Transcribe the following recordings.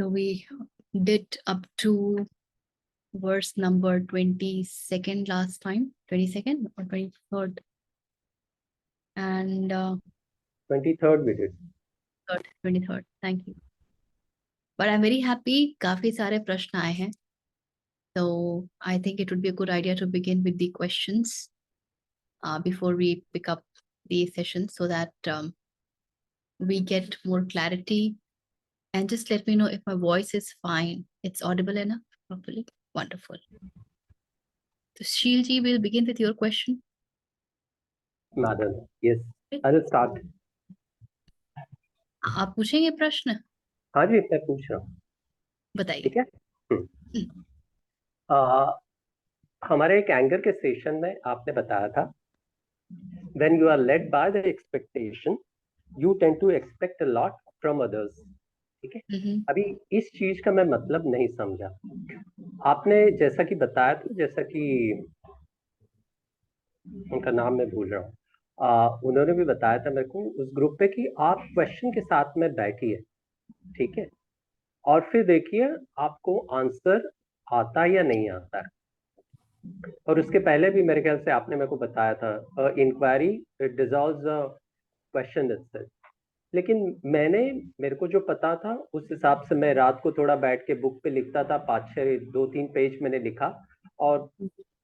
So we did up to verse number 22nd last time, 22nd or 23rd, and 23rd we did. 23rd. Thank you. But I'm very happy. काफी सारे प्रश्न आए हैं. So I think it would be a good idea to begin with the questions before we pick up the session, so that we get more clarity. And just let me know if my voice is fine. It's audible enough properly. Wonderful. So Sheil ji will begin with your question. Madam, yes, I will start. आप पूछेंगे प्रश्न? हाँ जी, मैं पूछ रहा हूँ. बताइए. ठीक है. हमारे एक एंगर के सेशन में आपने बताया था, when you are led by the expectation, you tend to expect a lot from others. ठीक है. अभी इस चीज का मैं मतलब नहीं समझा. आपने जैसा कि बताया था, जैसा कि उनका नाम मैं भूल रहा हूँ, उन्होंने भी बताया था मेरे को उस ग्रुप पे कि आप क्वेश्चन के साथ में बैठिए, ठीक है, और फिर देखिए आपको आंसर आता या नहीं आता है. और उसके पहले भी मेरे ख्याल से आपने मेरे को बताया था, inquiry dissolves a question itself. लेकिन मेरे को जो पता था उस हिसाब से मैं रात को थोड़ा बैठ के बुक पे लिखता था, 5-6 2-3 पेज मैंने लिखा, और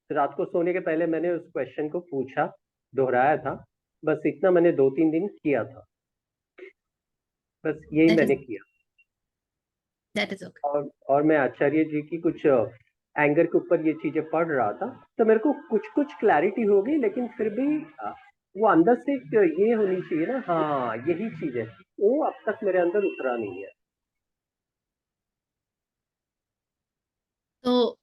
रात को सोने के पहले मैंने उस क्वेश्चन को पूछा, दोहराया था. बस इतना मैंने 2-3 दिन किया था. बस यही मैंने किया. That is okay. और मैं आचार्य जी की कुछ एंगर के ऊपर ये चीजें पढ़ रहा था, तो मेरे को कुछ क्लैरिटी हो गई, लेकिन फिर भी वो अंदर से ये होनी चाहिए ना, हाँ यही चीज है, वो अब तक मेरे अंदर उतरा नहीं है. तो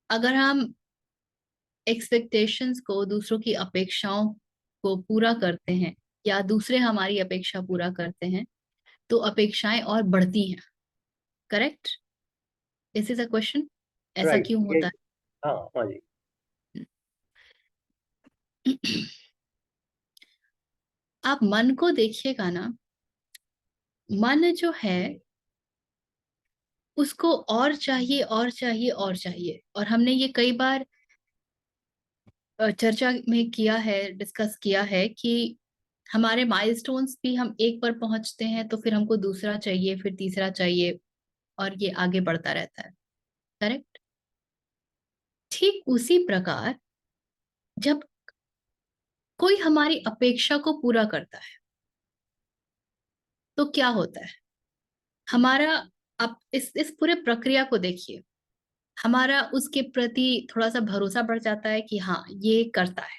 अगर हम एक्सपेक्टेशंस को, दूसरों की अपेक्षाओं को पूरा करते हैं, या दूसरे हमारी अपेक्षा पूरा करते हैं, तो अपेक्षाएं और बढ़ती हैं. Correct? This is a question. ऐसा राइट. क्यों होता हाँ हाँ जी. है? आप मन को देखिएगा ना, मन जो है उसको और चाहिए और चाहिए और चाहिए. और हमने ये कई बार चर्चा में किया है, डिस्कस किया है कि हमारे माइलस्टोन्स भी हम एक पर पहुंचते हैं तो फिर हमको दूसरा चाहिए, फिर तीसरा चाहिए, और ये आगे बढ़ता रहता है. करेक्ट? ठीक उसी प्रकार जब कोई हमारी अपेक्षा को पूरा करता है तो क्या होता है हमारा. आप इस पूरे प्रक्रिया को देखिए. हमारा उसके प्रति थोड़ा सा भरोसा बढ़ जाता है कि हाँ ये करता है,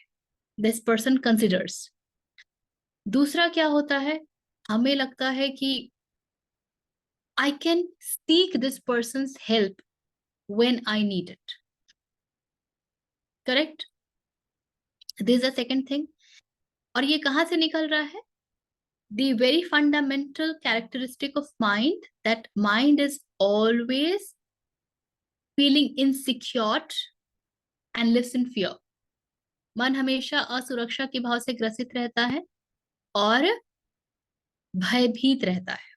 दिस पर्सन कंसिडर्स. दूसरा क्या होता है, हमें लगता है कि I can seek this persons help when I need it. Correct? This a second thing. और ये कहाँ से निकल रहा है? The very fundamental characteristic of mind, that mind is always feeling insecure and lives in fear. मन हमेशा असुरक्षा के भाव से ग्रसित रहता है और भयभीत रहता है.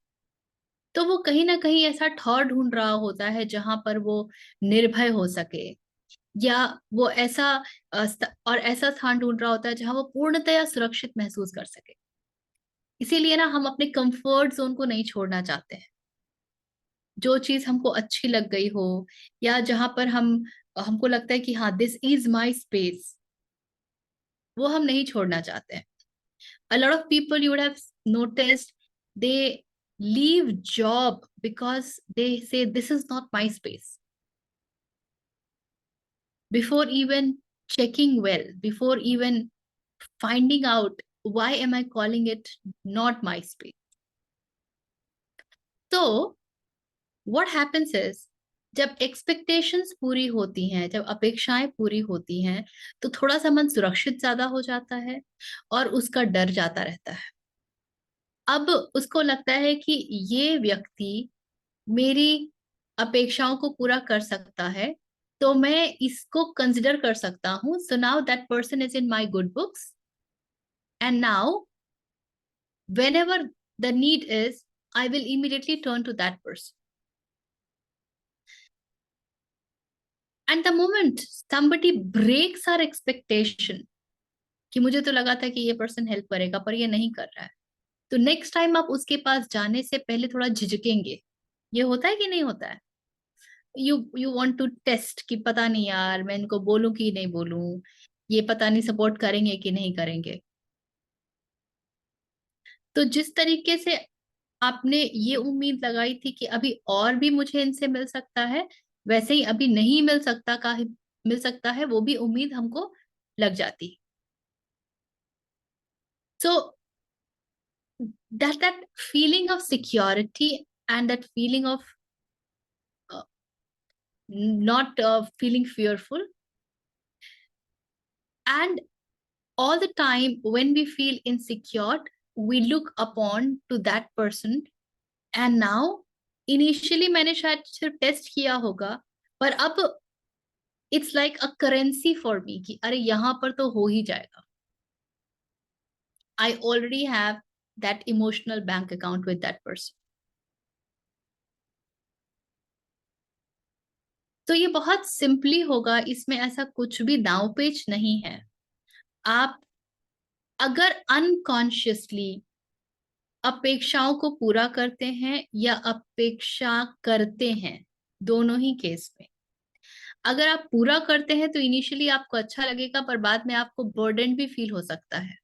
तो वो कहीं ना कहीं ऐसा ठौर ढूंढ रहा होता है जहां पर वो निर्भय हो सके, या वो ऐसा और ऐसा स्थान ढूंढ रहा होता है जहां वो पूर्णतया सुरक्षित महसूस कर सके. इसीलिए ना हम अपने कंफर्ट जोन को नहीं छोड़ना चाहते हैं. जो चीज हमको अच्छी लग गई हो, या जहां पर हमको लगता है कि हाँ दिस इज माई स्पेस, वो हम नहीं छोड़ना चाहते हैं. A lot of people you would have noticed, they leave job because they say this is not my space, before even checking well, before even finding out why am I calling it not my space. So what happens is, जब expectations पूरी होती हैं, जब अपेक्षाएं पूरी होती हैं, तो थोड़ा सा मन सुरक्षित ज्यादा हो जाता है और उसका डर जाता रहता है. अब उसको लगता है कि ये व्यक्ति मेरी अपेक्षाओं को पूरा कर सकता है, तो मैं इसको कंसिडर कर सकता हूं. So now that person is in my good books, and now whenever the need is, I will immediately turn to that person. And the moment somebody breaks our expectation, कि मुझे तो लगा था कि ये पर्सन हेल्प करेगा पर ये नहीं कर रहा है, तो नेक्स्ट टाइम आप उसके पास जाने से पहले थोड़ा झिझकेंगे. ये होता है कि नहीं होता है? यू वांट टू टेस्ट कि पता नहीं यार मैं इनको बोलूं कि नहीं बोलूं, ये पता नहीं सपोर्ट करेंगे कि नहीं करेंगे. तो जिस तरीके से आपने ये उम्मीद लगाई थी कि अभी और भी मुझे इनसे मिल सकता है, वैसे ही अभी नहीं मिल सकता है, वो भी उम्मीद हमको लग जाती. सो that feeling of security and that feeling of uh, not feeling fearful, and all the time when we feel insecure, we look upon to that person. And now initially मैंने शायद सिर्फ टेस्ट किया होगा, पर अब it's like a currency for me कि अरे यहाँ पर तो हो ही जाएगा. I already have that emotional bank account with that person. तो ये बहुत सिंपली होगा, इसमें ऐसा कुछ भी दांव पेच नहीं है. आप अगर अनकॉन्शियसली अपेक्षाओं को पूरा करते हैं या अपेक्षा करते हैं, दोनों ही केस में, अगर आप पूरा करते हैं तो इनिशियली आपको अच्छा लगेगा, पर बाद में आपको बर्डन भी फील हो सकता है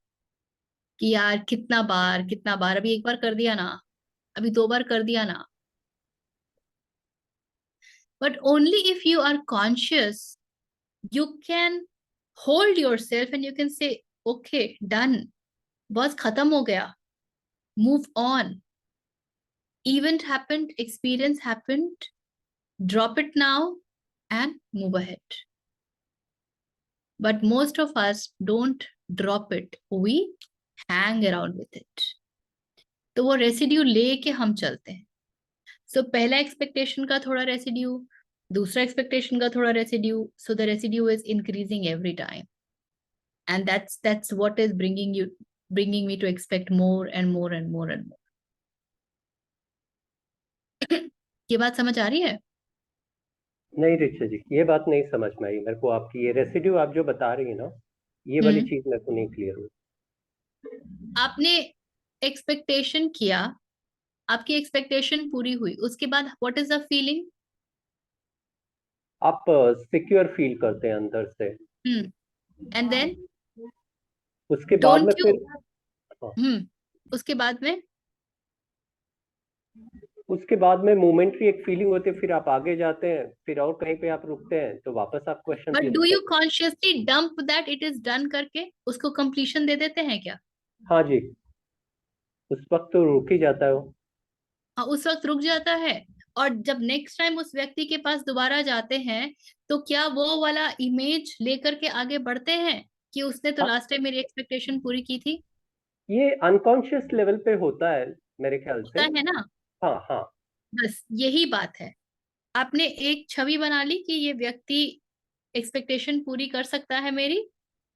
कि यार कितना बार, अभी एक बार कर दिया ना, अभी दो बार कर दिया ना. But only if you are conscious, you can hold yourself and you can say, okay, done, बस खत्म हो गया, move on, event happened, experience happened, drop it now and move ahead. But most of us don't drop it, we hang around with it. तो वो residue लेके हम चलते हैं. सो पहला एक्सपेक्टेशन का थोड़ा रेसिड्यू, दूसरा एक्सपेक्टेशन का थोड़ा residue, so the residue is increasing every time. And that's what is bringing me to expect more and more and more and more. ये बात समझ आ रही है? नहीं रिचा जी, ये बात नहीं समझ में आई मेरे को. आपकी ये रेसिड्यू आप जो बता रही है ना, ये वाली चीज मेरे को नहीं क्लियर हुई. आपने एक्सपेक्टेशन किया, आपकी एक्सपेक्टेशन पूरी हुई, उसके बाद व्हाट इज द फीलिंग? आप सिक्योर फील करते हैं अंदर से. एंड देन उसके बाद में डोंट यू, फिर हाँ, उसके बाद में उसके बाद में मोमेंट्री एक फीलिंग होती है, फिर आप आगे जाते हैं, फिर और कहीं पे आप रुकते हैं, तो वापस आप क्वेश्चन बट डू पूछते यू हैं. Consciously dump that it is done करके उसको कंप्लीशन दे देते हैं क्या? हाँ जी, उस वक्त तो रुक ही जाता है वो. हाँ, उस वक्त रुक जाता है. और जब नेक्स्ट टाइम उस व्यक्ति के पास दोबारा जाते हैं, तो क्या वो वाला इमेज लेकर के आगे बढ़ते हैं कि उसने तो हाँ, लास्ट टाइम मेरी एक्सपेक्टेशन पूरी की थी? ये अनकॉन्शियस लेवल पे होता है मेरे ख्याल से. होता है ना. हाँ हाँ. बस यही बात है. आपने एक छवि बना ली कि ये व्यक्ति एक्सपेक्टेशन पूरी कर सकता है मेरी,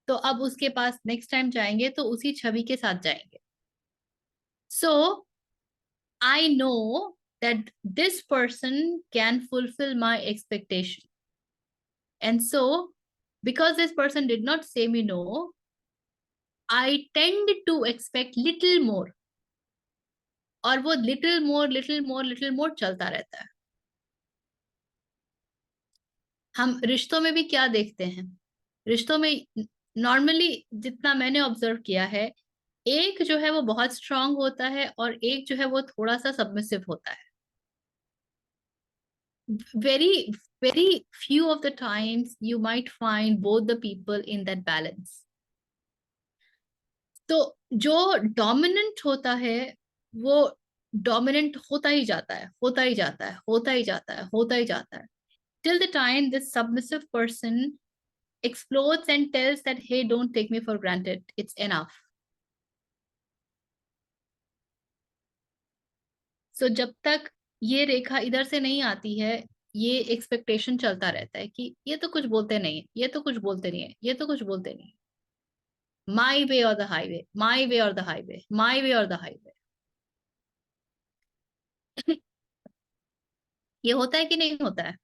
तो अब उसके पास नेक्स्ट टाइम जाएंगे तो उसी छवि के साथ जाएंगे. सो I know that this person can fulfill my expectation. And so, because this person did not say me no, I tend to expect little more. और वो little more चलता रहता है. हम रिश्तों में भी क्या देखते हैं? रिश्तों में नॉर्मली जितना मैंने ऑब्जर्व किया है, एक जो है वो बहुत स्ट्रांग होता है और एक जो है वो थोड़ा सा सबमिसिव होता है. Very few of the times you might find both the people in that balance. तो जो डोमिनेंट होता है वो डोमिनेंट होता ही जाता है, होता ही जाता है, होता ही जाता है, होता ही जाता है, till the time this submissive person explodes and tells that hey, don't take me for granted, it's enough. So जब तक ये रेखा इधर से नहीं आती है, ये एक्सपेक्टेशन चलता रहता है कि ये तो कुछ बोलते नहीं है, ये तो कुछ बोलते नहीं है, ये तो कुछ बोलते नहीं है. My way or the highway, my way or the highway, my way or the highway. ये होता है कि नहीं होता है?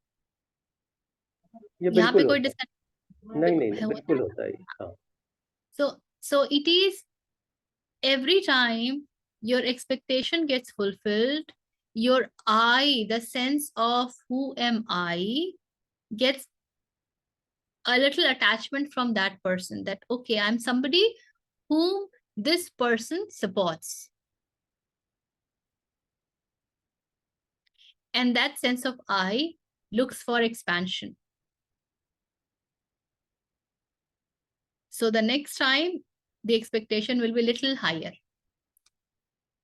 ये यहाँ पे बिल्कुल कोई होता है। नहीं नहीं नहीं, होता बिल्कुल है। होता है। हाँ। So it is every time your expectation gets fulfilled, your I, the sense of who am I, gets a little attachment from that person, that okay, I'm somebody whom this person supports, and that sense of I looks for expansion. So the next time the expectation will be little higher.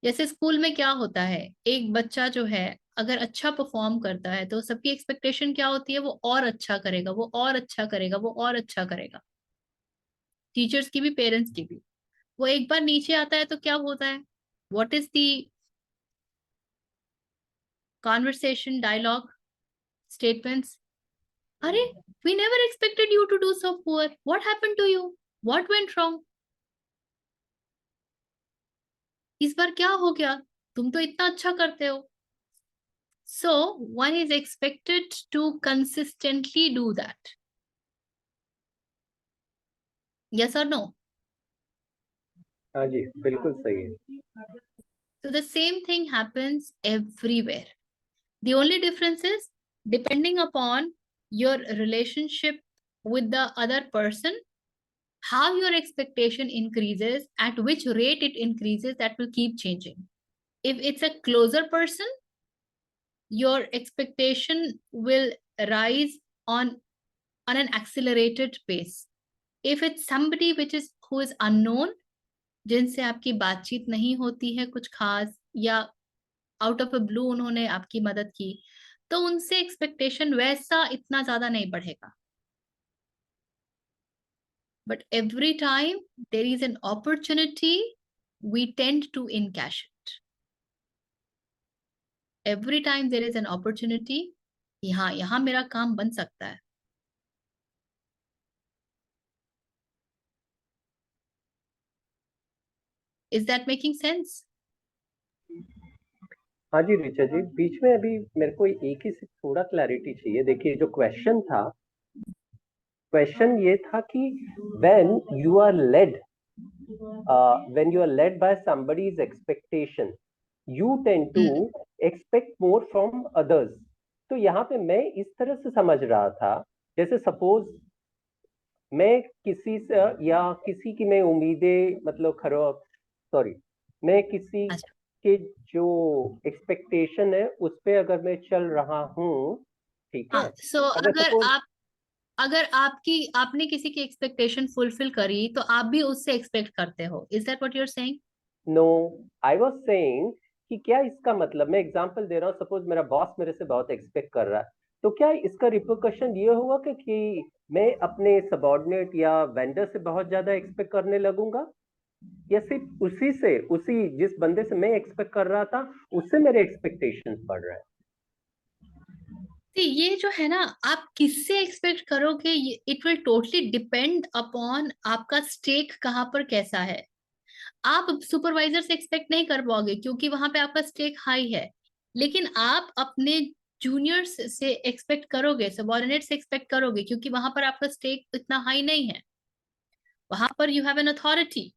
जैसे school में क्या होता है, एक बच्चा जो है अगर अच्छा परफॉर्म करता है तो सबकी एक्सपेक्टेशन क्या होती है, वो और अच्छा करेगा, वो और अच्छा करेगा, वो और अच्छा करेगा। टीचर्स की भी, पेरेंट्स की भी। वो एक बार नीचे आता है तो क्या होता है, what is the conversation, dialogue, statements? अरे, we never expected you to do so poor, what happened to you, what went wrong, इस बार क्या हो गया, तुम तो इतना अच्छा करते हो। So one is expected to consistently do that. Yes or no? हाँ जी, बिल्कुल सही है। So the same thing happens everywhere. The only difference is depending upon your relationship with the other person, how your expectation increases, at which rate it increases, that will keep changing. If it's a closer person, your expectation will rise on an accelerated pace. If it's somebody which is who is unknown, जिनसे आपकी बातचीत नहीं होती है कुछ खास, या out of a blue उन्होंने आपकी मदद की, तो उनसे एक्सपेक्टेशन वैसा इतना ज्यादा नहीं बढ़ेगा। But every time there is an opportunity, we tend to encash it. Every time there is an opportunity, यहाँ यहाँ मेरा काम बन सकता है। Is that making sense? हाँ जी ऋचा जी, बीच में अभी मेरे को एक ही से थोड़ा क्लैरिटी चाहिए। देखिए, जो क्वेश्चन था, क्वेश्चन ये था कि when you are led when you are led by somebody's expectation, you tend to expect more from others. तो यहाँ पे मैं इस तरह से समझ रहा था, जैसे सपोज मैं किसी से या किसी की मैं उम्मीदें मतलब खरो सॉरी मैं किसी अच्छा, के जो एक्सपेक्टेशन है उस पे अगर मैं चल रहा हूँ, ठीक है। हाँ। सो अगर सपोज अगर आपने किसी की एक्सपेक्टेशन फुलफिल करी तो आप भी उससे एक्सपेक्ट करते हो, is that what you are saying? No, I was saying कि क्या इसका मतलब, मैं एग्जांपल दे रहा हूँ, सपोज मेरा बॉस मेरे से बहुत एक्सपेक्ट कर रहा है, तो क्या इसका रिपरकशन ये होगा कि मैं अपने सबॉर्डिनेट या वेंडर से बहुत ज्यादा एक्सपेक्ट करने लगूंगा, या सिर्फ उसी से, उसी जिस बंदे से मैं एक्सपेक्ट कर रहा था उससे मेरे एक्सपेक्टेशंस बढ़ रहे हैं? तो ये जो है ना, आप किससे एक्सपेक्ट करोगे, it will totally depend upon आपका स्टेक कहाँ पर कैसा है। आप सुपरवाइजर से एक्सपेक्ट नहीं कर पाओगे क्योंकि वहां पे आपका स्टेक हाई है, लेकिन आप अपने जूनियर्स से एक्सपेक्ट करोगे, सबॉर्डिनेट से एक्सपेक्ट करोगे, क्योंकि वहां पर आपका स्टेक इतना हाई नहीं है, वहां पर यू हैव एन अथॉरिटी।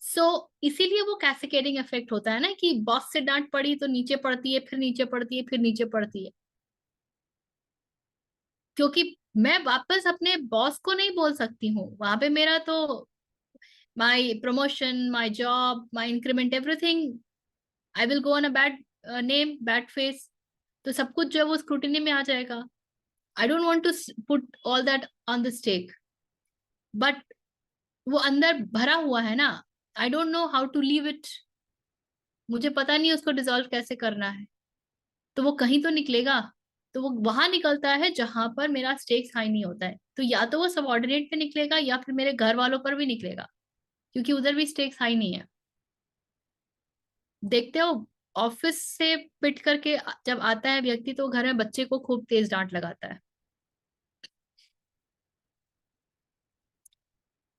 सो इसीलिए वो कैस्केडिंग इफेक्ट होता है ना, कि बॉस से डांट पड़ी तो नीचे पड़ती है, फिर नीचे पड़ती है, फिर नीचे पड़ती है। क्योंकि मैं वापस अपने बॉस को नहीं बोल सकती हूँ, वहां पे मेरा तो my promotion, my job, my increment, everything, I will go on a bad name, bad face. तो सब कुछ जो है वो स्क्रूटिनी में आ जाएगा। I don't want to put all that on the stake, but वो अंदर भरा हुआ है ना, I don't know how to leave it. मुझे पता नहीं उसको डिसॉल्व कैसे करना है, तो वो कहीं तो निकलेगा। तो वो वहां निकलता है जहां पर मेरा स्टेक्स हाई नहीं होता है, तो या तो वो सबॉर्डिनेट पे निकलेगा या फिर मेरे घर वालों पर भी निकलेगा, क्योंकि उधर भी स्टेक्स हाई नहीं है। देखते हो, ऑफिस से पिट करके जब आता है व्यक्ति तो घर में बच्चे को खूब तेज डांट लगाता है,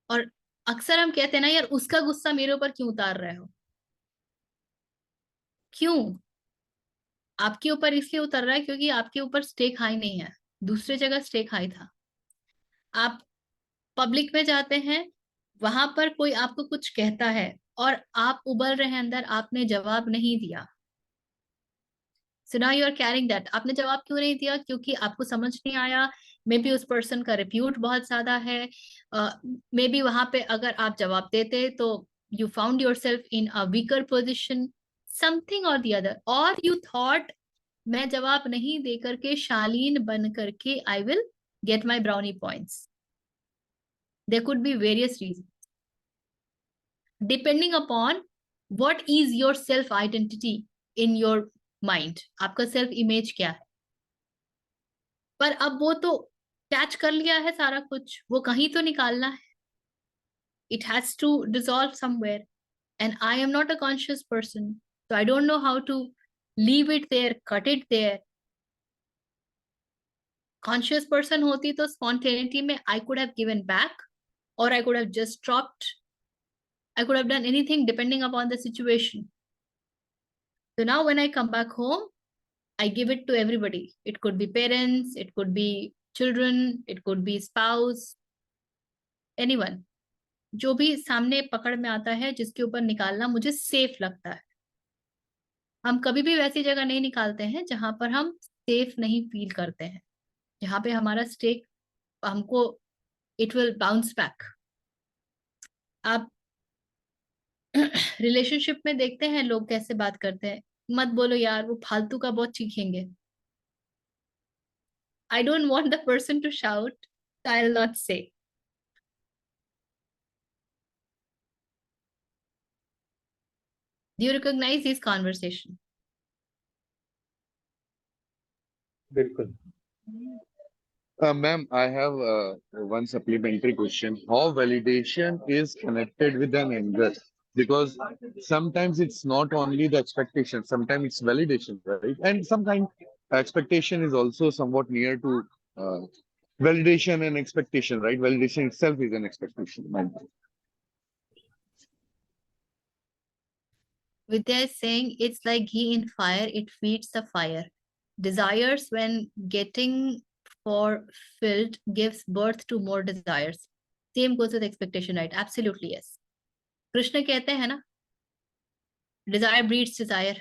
और अक्सर हम कहते हैं ना, यार उसका गुस्सा मेरे ऊपर क्यों उतार रहे हो, क्यों? आपके ऊपर इसलिए उतर रहा है क्योंकि आपके ऊपर स्टेक हाई नहीं है, दूसरे जगह स्टेक हाई था। आप पब्लिक में जाते हैं, वहां पर कोई आपको कुछ कहता है और आप उबल रहे हैं अंदर, आपने जवाब नहीं दिया। So now you are carrying that. आपने जवाब क्यों नहीं दिया? क्योंकि आपको समझ नहीं आया, मे बी उस पर्सन का रिप्यूट बहुत ज्यादा है, मे बी वहां पे अगर आप जवाब देते तो you found yourself in a weaker position, something और दी अदर, और यू थॉट मैं जवाब नहीं दे करके शालीन बन करके I will get my brownie points. There could be various reason depending upon what is your self identity in your mind, आपका सेल्फ इमेज क्या है। पर अब वो तो कैच कर लिया है सारा कुछ, वो कहीं तो निकालना है। It has to dissolve somewhere and I am not a conscious person, so I don't know how to leave it there, cut it there. Conscious person होती तो स्पॉन्टेनिटी में I could have given back or I could have just dropped, I could have done anything depending upon the situation. So now when I come back home, I give it to everybody. It could be parents, it could be children, it could be spouse, anyone. जो भी सामने पकड़ में आता है, जिसके ऊपर निकालना मुझे सेफ लगता है। हम कभी भी वैसी जगह नहीं निकालते हैं जहां पर हम सेफ नहीं फील करते हैं, जहां पे हमारा स्टेक हमको इट विल बाउंस बैक। आप रिलेशनशिप में देखते हैं लोग कैसे बात करते हैं, मत बोलो यार वो फालतू का, बहुत चीखेंगे। I don't want the person to shout, so I'll not say. Do you recognize these conversations? बिल्कुल। Ma'am, I have one supplementary question. How validation is connected with an anger? Because sometimes it's not only the expectation, sometimes it's validation, right? And sometimes expectation is also somewhat near to validation and expectation, right? Validation itself is an expectation. Ma'am. Vidya is saying it's like ghee in fire, it feeds the fire. Desires, when getting fulfilled, gives birth to more desires. Same goes with expectation, right? Absolutely, yes. Krishna कहते हैं ना, desire breeds desire.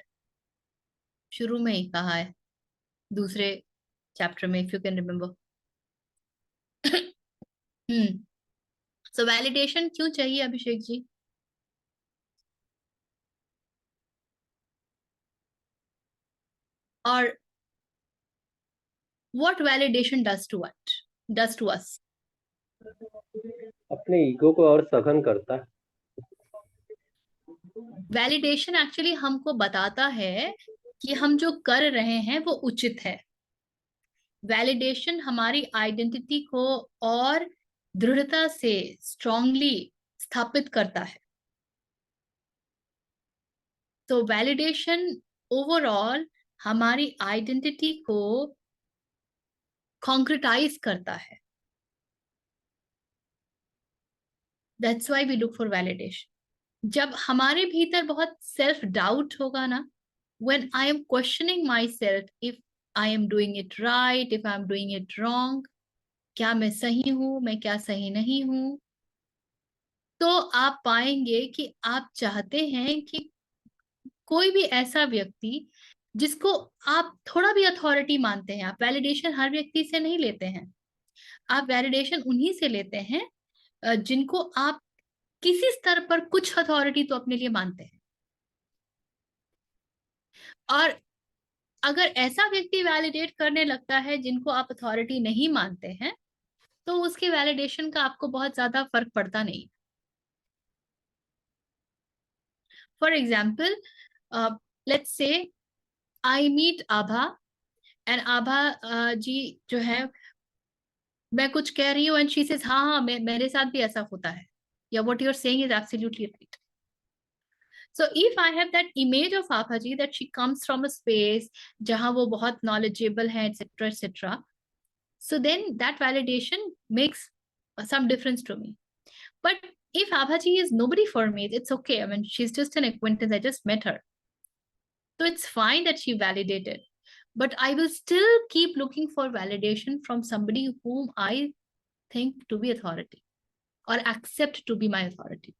शुरू में ही कहा है, दूसरे chapter में, if you can remember. So validation क्यों चाहिए अभिषेक जी? और what validation does to us? अपने ईगो को और सघन करता है। वैलिडेशन एक्चुअली हमको बताता है कि हम जो कर रहे हैं वो उचित है। वैलिडेशन हमारी आइडेंटिटी को और दृढ़ता से स्ट्रांगली स्थापित करता है। तो वैलिडेशन ओवरऑल हमारी आइडेंटिटी को कॉन्क्रिटाइज करता है। That's why we look for validation. जब हमारे भीतर बहुत सेल्फ डाउट होगा ना, when I am questioning myself if I am doing it right, if I am doing it wrong, क्या मैं सही हूं, मैं क्या सही नहीं हूं, तो आप पाएंगे कि आप चाहते हैं कि कोई भी ऐसा व्यक्ति जिसको आप थोड़ा भी अथॉरिटी मानते हैं, आप वैलिडेशन हर व्यक्ति से नहीं लेते हैं, आप वैलिडेशन उन्हीं से लेते हैं जिनको आप किसी स्तर पर कुछ अथॉरिटी तो अपने लिए मानते हैं। और अगर ऐसा व्यक्ति वैलिडेट करने लगता है जिनको आप अथॉरिटी नहीं मानते हैं, तो उसके वैलिडेशन का आपको बहुत ज्यादा फर्क पड़ता नहीं। For example, let's say I meet Abha, and आभा जी जो है, मैं कुछ कह रही हूँ एंड शी सेज हाँ हाँ मेरे साथ भी ऐसा होता है, या what you are saying is absolutely right. So if I have that image of Abha ji that she comes from a space जहां वो बहुत knowledgeable है, etc., etc., so then that validation makes some difference to me. But if Abha ji is nobody for me, it's okay. I mean, she's just an acquaintance. I just met her. So it's fine that she validated. but I will still keep looking for validation from somebody whom I think to be authority or accept to be my authority.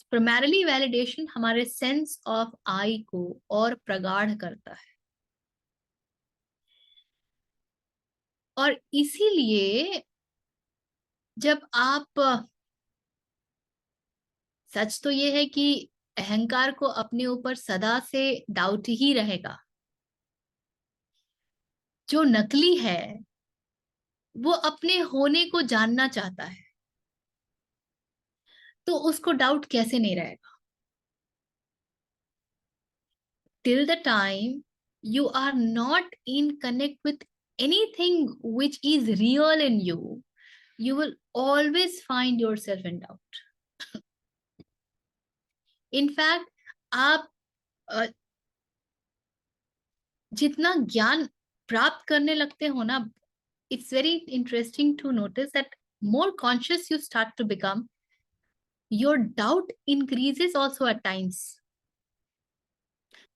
Primarily validation हमारे sense of I को और प्रगाढ़ करता है, और इसीलिए जब आप, सच तो ये है कि अहंकार को अपने ऊपर सदा से डाउट ही रहेगा। जो नकली है वो अपने होने को जानना चाहता है, तो उसको डाउट कैसे नहीं रहेगा? Till the time you are not in connect with anything which is real in you, you will always find yourself in doubt. In fact, आप जितना ज्ञान प्राप्त करने लगते हो ना, it's very interesting to notice that more conscious you start to become, your doubt increases also at times.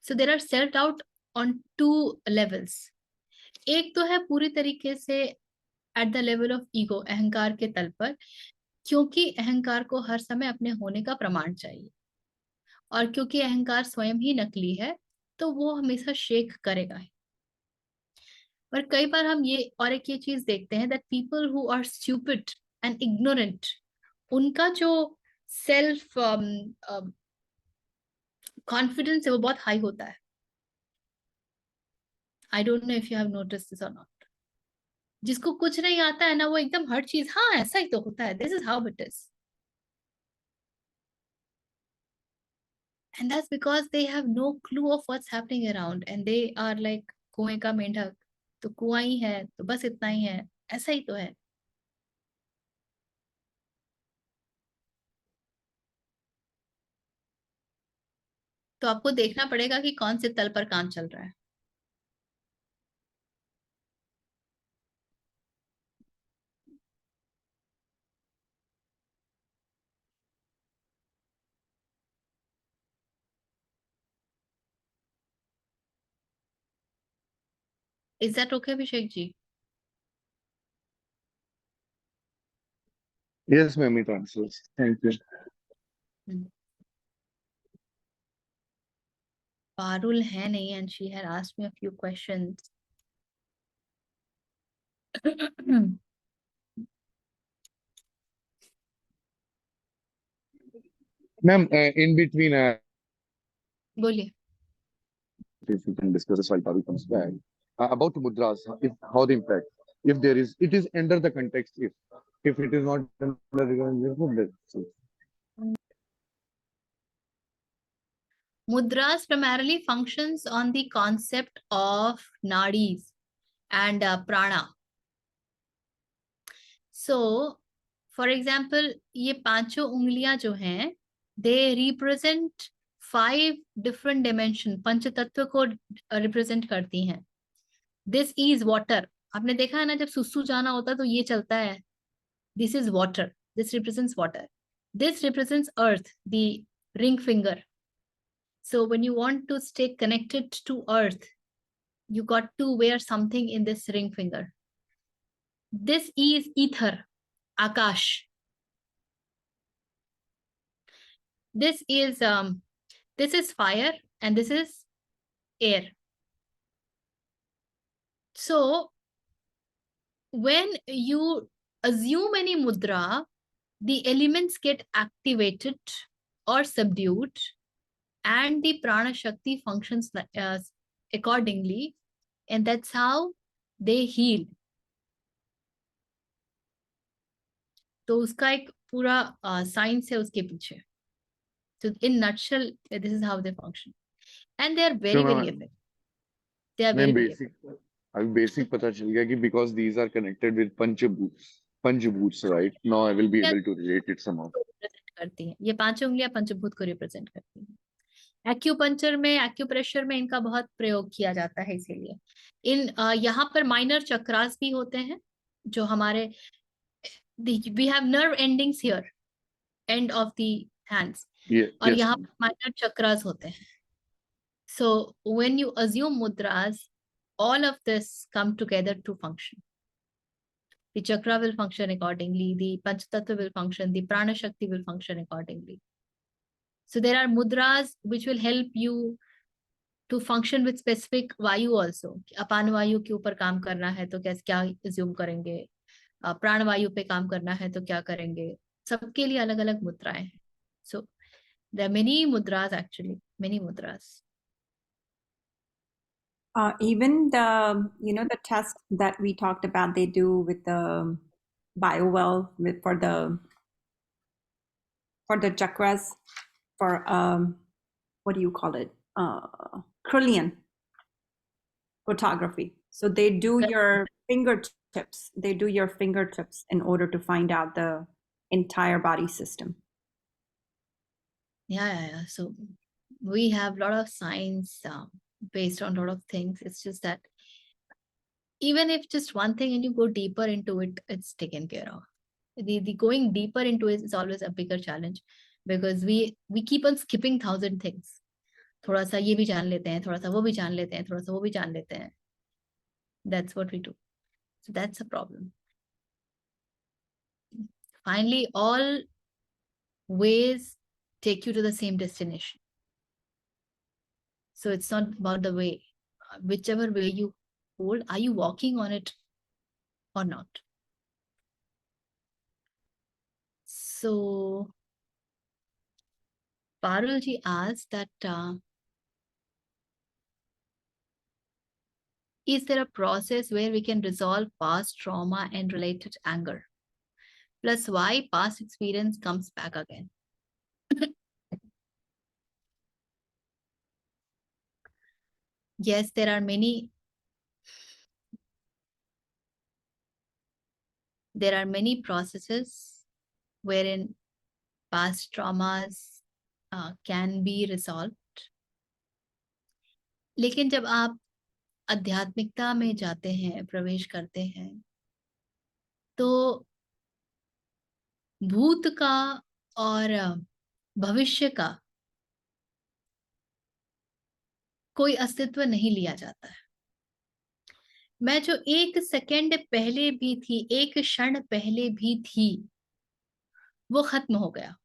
So there are self doubt on two levels. एक तो है पूरी तरीके से at the level of ego, अहंकार के तल पर, क्योंकि अहंकार को हर समय अपने होने का प्रमाण चाहिए, और क्योंकि अहंकार स्वयं ही नकली है तो वो हमेशा शेक करेगा। पर कई बार हम ये और एक ये चीज देखते हैं that people who are stupid and ignorant, उनका जो सेल्फ कॉन्फिडेंस है वो बहुत हाई होता है। आई don't know if you have noticed this और नॉट। जिसको कुछ नहीं आता है ना, वो एकदम हर चीज हाँ ऐसा ही तो होता है, this is how it is, and that's because they have no clue of what's happening around and they are like कुएं का मेंढक, तो कुआं ही है तो बस इतना ही है, ऐसा ही तो है। तो आपको देखना पड़ेगा कि कौन से तल पर काम चल रहा है। Is that okay Abhishek ji? Yes, ma'am, it answers. Thank you. Parul है नहीं and she had asked me a few questions. Ma'am, in between, बोलिए। if you can discuss this while Pavi comes back, about mudras, if, how the impact, if there is, it is under the context, if it is not under the context. Mudras primarily functions on the concept of nadis and prana. So, for example, ये पांचों उंगलियां जो हैं, they represent 5 different dimension, पंच तत्व को represent करती हैं। This is water. आपने देखा है ना, जब सुसु जाना होता है तो ये चलता है, this is water, this represents water. This represents earth, the ring finger. So when you want to stay connected to earth, you got to wear something in this ring finger. This is ether, akash. This is fire and this is air. So when you assume any mudra, the elements get activated or subdued and the prana shakti functions accordingly, and that's how they heal. तो उसका एक पूरा science है उसके पीछे। So in nutshell, this is how they function, and they are very very effective. They are very basic. अभी basic पता चल गया कि because these are connected with पंचभूत, right? Now I will be able to relate it somehow. करती हैं ये पांचों उंगलियां, पंचभूत को रिप्रेजेंट करती हैं। एक्यूपंक्चर में, एक्यूप्रेशर में इनका बहुत प्रयोग किया जाता है, इसीलिए इन यहाँ पर माइनर चक्रास भी होते हैं जो हमारे, we have nerve endings here, end of the hands, और यहाँ पर माइनर चक्रास होते हैं। So when you assume mudras, all of this come together to function. The chakra will function accordingly, the Panchatattva will function, the Prana Shakti will function accordingly. So there are mudras which will help you to function with specific vayu also. अपान वायु के ऊपर काम करना है तो कैसे क्या assume करेंगे, प्राण वायु पे काम करना है तो क्या करेंगे, सबके लिए अलग अलग मुद्राएं हैं. So there are many mudras actually, many mudras. Even the the test that we talked about, they do with the BioWell for the chakras, for what do you call it, Kirlian photography. So they do your fingertips. They do your fingertips in order to find out the entire body system. Yeah. So we have a lot of science based on a lot of things. It's just that even if just one thing and you go deeper into it, it's taken care of. The going deeper into it is always a bigger challenge, because we keep on skipping 1,000 things. थोड़ा सा ये भी जान लेते हैं, थोड़ा सा वो भी जान लेते हैं, थोड़ा सा वो भी जान लेते हैं. That's what we do. So that's a problem. Finally, all ways take you to the same destination. So it's not about the way. Whichever way you hold, are you walking on it or not? So Parulji asked that, is there a process where we can resolve past trauma and related anger? Plus, why past experience comes back again? Yes, there are many processes wherein past traumas can be resolved. लेकिन जब आप आध्यात्मिकता में जाते हैं, प्रवेश करते हैं, तो भूत का और भविष्य का कोई अस्तित्व नहीं लिया जाता है. मैं जो एक सेकंड पहले भी थी, एक क्षण पहले भी थी, वो खत्म हो गया.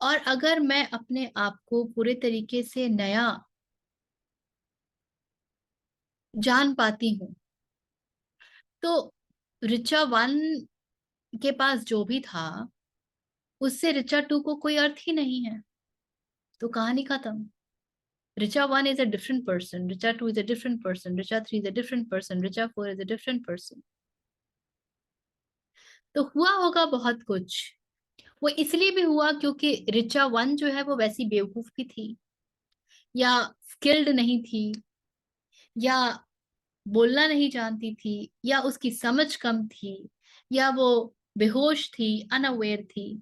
और अगर मैं अपने आप को पूरे तरीके से नया जान पाती हूं, तो ऋचा 1 के पास जो भी था उससे ऋचा 2 को कोई अर्थ ही नहीं है. तो कहानी खत्म. Richa 1 is a different person, Richa 2 is a different person, Richa 3 is a different person, Richa 4 is a different person. तो हुआ होगा बहुत कुछ. वो इसलिए भी हुआ क्योंकि ऋचा 1 जो है वो वैसी बेवकूफ भी थी, या स्किल्ड नहीं थी, या बोलना नहीं जानती थी, या उसकी समझ कम थी, या वो बेहोश थी, अनअवेयर थी.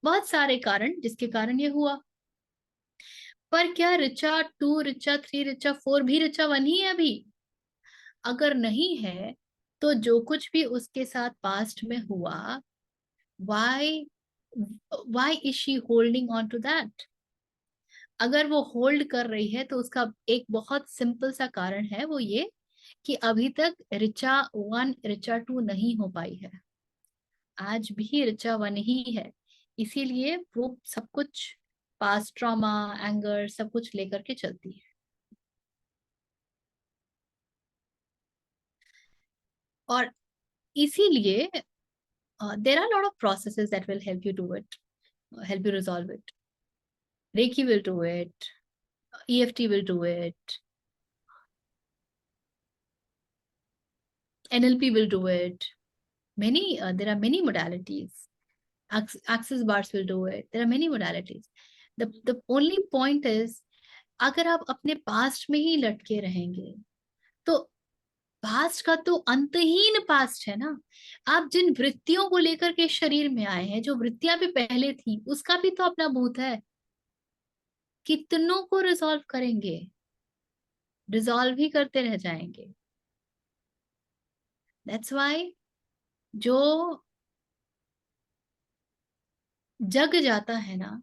बहुत सारे कारण जिसके कारण ये हुआ. पर क्या ऋचा 2, ऋचा 3, ऋचा 4 भी ऋचा 1 ही है अभी? अगर नहीं है तो जो कुछ भी उसके साथ पास्ट में हुआ, why is she holding on to that? अगर वो होल्ड कर रही है तो उसका एक बहुत सिंपल सा कारण है, वो ये कि अभी तक ऋचा 1 ऋचा 2 नहीं हो पाई है. आज भी ऋचा 1 ही है, इसीलिए वो सब कुछ पास्ट ट्रॉमा, एंगर, सब कुछ लेकर के चलती है. और इसीलिए there are a lot of processes that will help you do it, help you resolve it. Reiki will do it, EFT will do it, NLP will do it. There are many modalities. Access bars will do it. There are many modalities. The only point is, अगर आप अपने past में ही लटके रहेंगे तो past का तो अंतहीन पास्ट है ना. आप जिन वृत्तियों को लेकर के शरीर में आए हैं, जो वृत्तियां भी पहले थी, उसका भी तो अपना भूत है. कितनों को रिजॉल्व करेंगे? रिजॉल्व ही करते रह जाएंगे. दैट्स वाई जो जग जाता है ना,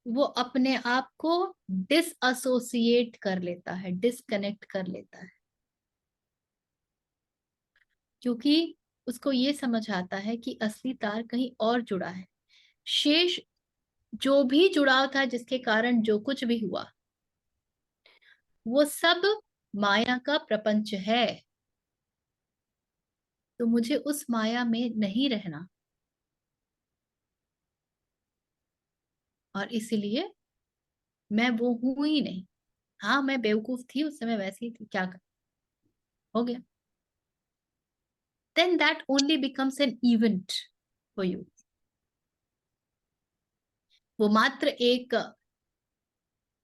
वो अपने आप को डिसएसोसिएट कर लेता है, डिस्कनेक्ट कर लेता है, क्योंकि उसको ये समझ आता है कि असली तार कहीं और जुड़ा है। शेष जो भी जुड़ाव था, जिसके कारण जो कुछ भी हुआ, वो सब माया का प्रपंच है। तो मुझे उस माया में नहीं रहना, और इसलिए मैं वो हूं ही नहीं। हाँ, मैं बेवकूफ थी उस समय, वैसी ही थी, क्या कर, हो गया। then that only becomes an event for you. वो मात्र एक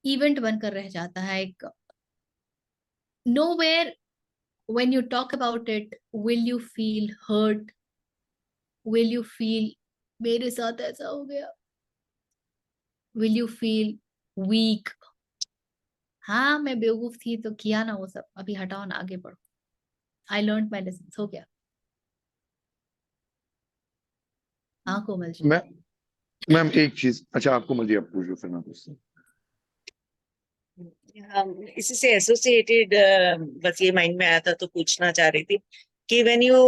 इवेंट बनकर रह जाता है, एक nowhere when you talk about it will you feel hurt, will you feel मेरे साथ ऐसा हो गया, will you feel weak। हाँ, मैं बेवकूफ थी तो किया ना वो सब, अभी हटाओ ना, आगे बढ़ो, आई लर्न माई लेसन, हो गया। हाँ कोमल जी। मैम एक चीज, अच्छा आपको मुझे अब पूछो फिर मैं पूछता हूँ। इससे एसोसिएटेड बस ये माइंड में आया था तो पूछना चाह रही थी कि when you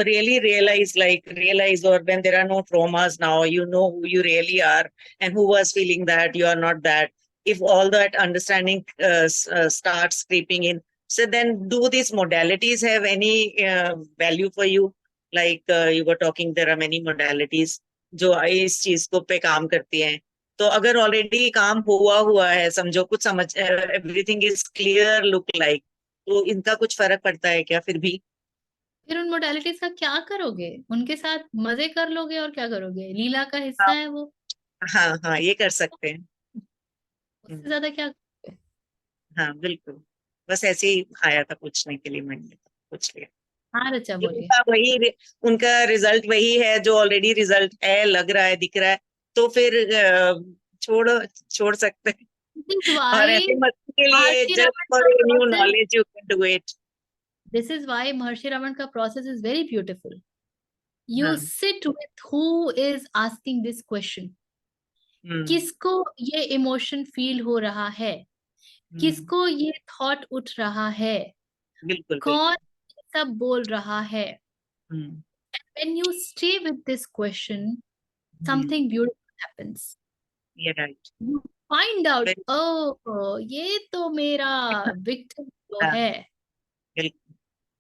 really realize or when there are no traumas now, you know who you really are and who was feeling that you are not that, if all that understanding starts creeping in, so then do these modalities have any value for you? Like you were talking, there are many modalities जो इस चीज को पे काम करती हैं। तो अगर ऑलरेडी काम हुआ है, समझो कुछ समझ, everything is clear look like, तो इनका कुछ फर्क पड़ता है क्या फिर भी? फिर उन मोडालिटीज का क्या करोगे? उनके साथ मजे कर लोगे, और क्या करोगे? लीला का हिस्सा हाँ है वो, हाँ हाँ, ये कर सकते हैं। उससे ज्यादा क्या करोगे? हाँ बिल्कुल, बस ऐसे ही आया था पूछने के लिए, मैंने पूछ लिया। हाँ रचा ये बोलिए। उनका रिजल्ट वही है जो ऑलरेडी रिजल्ट है, लग रहा है, दिख रहा है, तो फिर छोड़ सकते हैं। This is और why ऐसे मस्ती के लिए, Maharshi जस्ट Raman फॉर का new process, knowledge you can do it. this is why Maharshi Raman का process is very beautiful. You हाँ। sit with who is asking this question. हम्म किसको ये इमोशन फील हो रहा है, किसको ये थॉट उठ रहा है, बिल्कुल बिल्कुल। कौन ये सब बोल रहा है। हम्म When you stay with this question, something beautiful happens. ये right. You find out, oh ये तो मेरा victim ego हाँ है, बिल्कुल,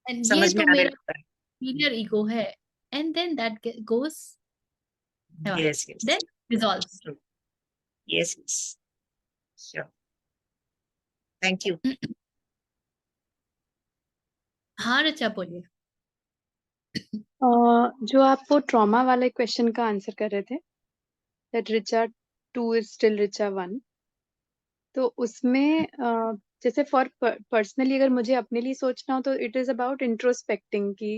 and ये समझ में तो आने मेरा लगता है। superior ego है, and then that goes away. Yes yes, Then resolves. Yes yes, sure, thank you. हाँ रचा बोलिए। जो आप वो ट्रॉमा वाले क्वेश्चन का आंसर कर रहे थे, that Richa 2 is still Richa 1, तो उसमें जैसे फॉर पर्सनली अगर मुझे अपने लिए सोचना हो तो इट इज अबाउट इंट्रोस्पेक्टिंग कि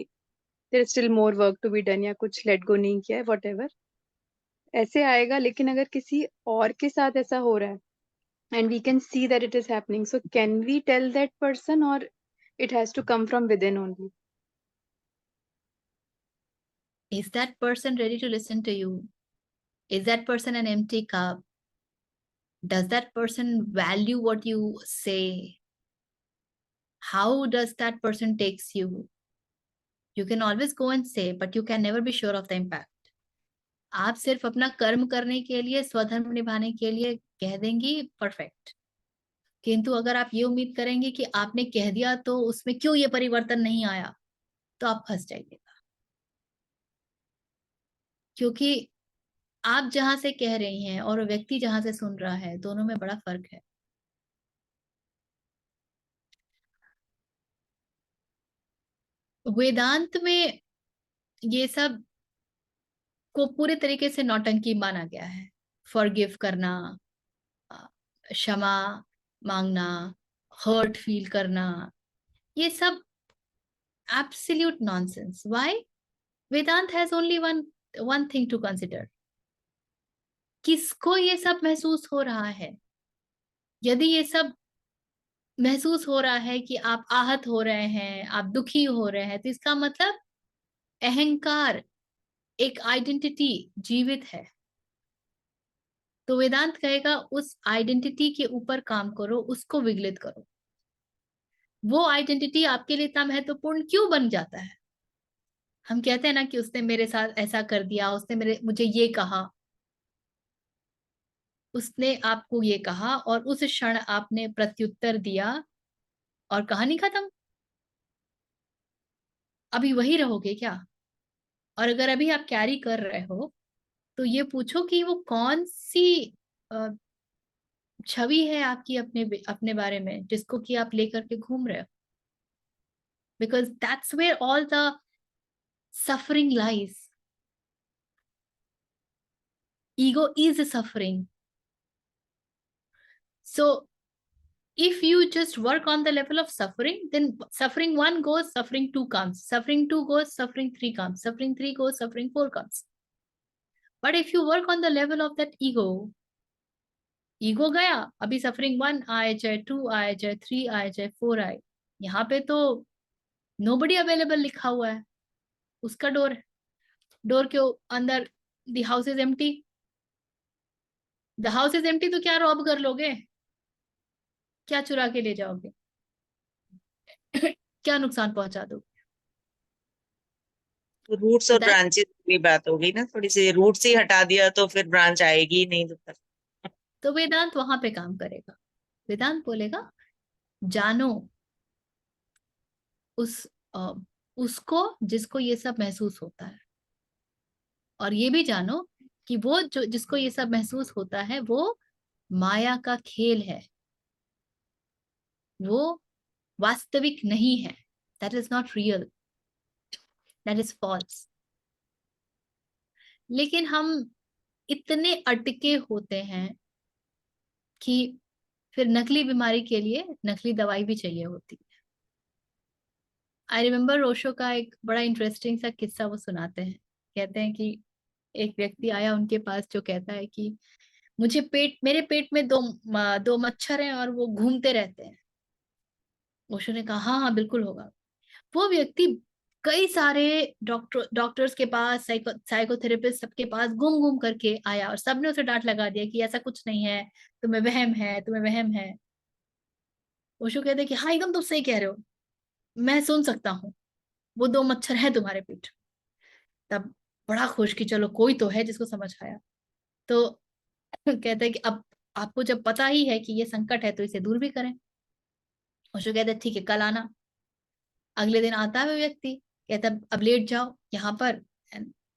there is still more work to be done, या कुछ लेट गो नहीं किया है, वट एवर ऐसे आएगा। लेकिन अगर किसी और के साथ ऐसा हो रहा है and we can see that it is happening, so can we tell that person or it has to come from within only? Is that person ready to listen to you? Is that person an empty cup? Does that person value what you say? How does that person takes you? You can always go and say, but you can never be sure of the impact. आप सिर्फ अपना कर्म करने के लिए, स्वधर्म निभाने के लिए कह देंगी परफेक्ट, किंतु अगर आप ये उम्मीद करेंगे कि आपने कह दिया तो उसमें क्यों ये परिवर्तन नहीं आया, तो आप फंस जाइएगा। क्योंकि आप जहां से कह रही हैं और व्यक्ति जहां से सुन रहा है, दोनों में बड़ा फर्क है। वेदांत में ये सब को पूरे तरीके से नौटंकी माना गया है। फॉरगिव करना, क्षमा मांगना, हर्ट फील करना, ये सब absolute nonsense. Why? Vedanta has only one thing to consider, किसको ये सब महसूस हो रहा है। यदि ये सब महसूस हो रहा है कि आप आहत हो रहे हैं, आप दुखी हो रहे हैं, तो इसका मतलब अहंकार, एक आइडेंटिटी जीवित है। तो वेदांत कहेगा उस आइडेंटिटी के ऊपर काम करो, उसको विगलित करो। वो आइडेंटिटी आपके लिए इतना महत्वपूर्ण क्यों बन जाता है? हम कहते हैं ना कि उसने मेरे साथ ऐसा कर दिया, उसने मुझे ये कहा, उसने आपको ये कहा और उस क्षण आपने प्रत्युत्तर दिया और कहानी खत्म। अभी वही रहोगे क्या? और अगर अभी आप कैरी कर रहे हो तो ये पूछो कि वो कौन सी अ, छवि है आपकी अपने बारे में जिसको कि आप लेकर के घूम रहे हो। Because that's where all the suffering lies. Ego is suffering. So if you just work on the level of suffering, then suffering 1 goes, suffering 2 comes, suffering 2 goes, suffering 3 comes, suffering 3 goes, suffering 4 comes. But if you work on the level of that ego गया, अभी suffering 1 आए, चाहे 2 आए, चाहे 3 आए, चाहे 4 आए, यहाँ पे तो nobody available लिखा हुआ है, उसका डोर के अंदर the house is empty. The house is empty तो क्या रॉब कर लोगे? क्या चुरा के ले जाओगे? क्या नुकसान पहुंचा दो? तो रूट्स So और that ब्रांचेस की बात होगी ना, थोड़ी सी रूट्स ही हटा दिया तो फिर ब्रांच आएगी ही नहीं ऊपर। तो वेदांत वहां पे काम करेगा। वेदांत बोलेगा जानो उसको जिसको ये सब महसूस होता है, और ये भी जानो कि वो जो जिसको ये सब महसूस होता है वो माया का खेल है, वो वास्तविक नहीं है। That is not real, that is false. लेकिन हम इतने अटके होते हैं कि फिर नकली बीमारी के लिए नकली दवाई भी चाहिए होती है। आई रिमेम्बर रोशो का एक बड़ा इंटरेस्टिंग सा किस्सा वो सुनाते हैं। कहते हैं कि एक व्यक्ति आया उनके पास जो कहता है कि मेरे पेट में दो मच्छर हैं और वो घूमते रहते हैं। ओशो ने कहा हाँ हाँ बिल्कुल होगा। वो व्यक्ति कई सारे डॉक्टर्स के पास, साइकोथेरेपिस्ट सबके पास घूम घूम करके आया और सबने उसे डांट लगा दिया कि ऐसा कुछ नहीं है, तुम्हें वहम है, तुम्हें वहम है। ओशो कहते हैं कि हाँ एकदम तुम सही कह रहे हो, मैं सुन सकता हूँ, वो दो मच्छर है तुम्हारे पेट। तब बड़ा खुश कि चलो कोई तो है जिसको समझ आया। तो कहते हैं कि अब आपको जब पता ही है कि ये संकट है तो इसे दूर भी करें। ओशो कहते हैं ठीक है कल आना। अगले दिन आता है वो व्यक्ति, कहता है अब लेट जाओ यहाँ पर,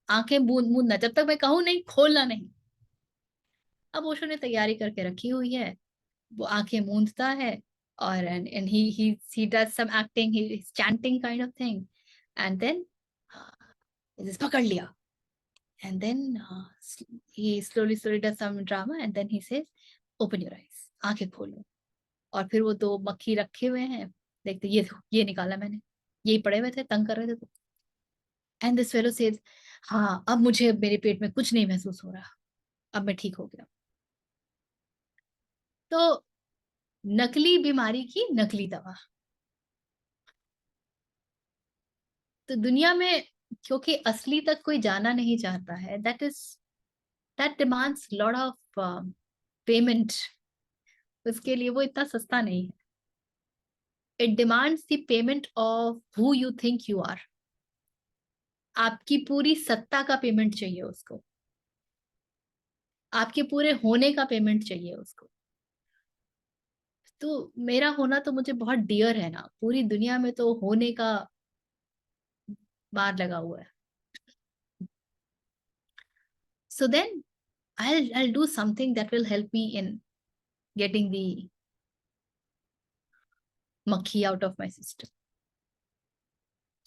आंखें मूंदना, जब तक मैं कहूँ नहीं खोलना नहीं। अब ओशो ने तैयारी करके रखी हुई है, वो आंखें मूंदता है और and he does some acting, he is chanting kind of thing, and then पकड़ लिया। And then he slowly does some drama and then he says, open your eyes, आंखें खोलो। और फिर वो दो मक्खी रखे हुए हैं, देखते ये निकाला मैंने, यही पड़े हुए थे, तंग कर रहे थे तो। एंड दिस फेलो सेज, हाँ अब मुझे मेरे पेट में कुछ नहीं महसूस हो रहा, अब मैं ठीक हो गया। तो नकली बीमारी की नकली दवा। तो दुनिया में क्योंकि असली तक कोई जाना नहीं चाहता है, that demands lot of payment. उसके लिए वो इतना सस्ता नहीं है। It demands the payment of who you think you are. आपकी पूरी सत्ता का पेमेंट चाहिए उसको, आपके पूरे होने का पेमेंट चाहिए उसको। तो मेरा होना तो मुझे बहुत डियर है ना, पूरी दुनिया में तो होने का बार लगा हुआ है। So then I'll do something that will help me in getting the makhi out of my system.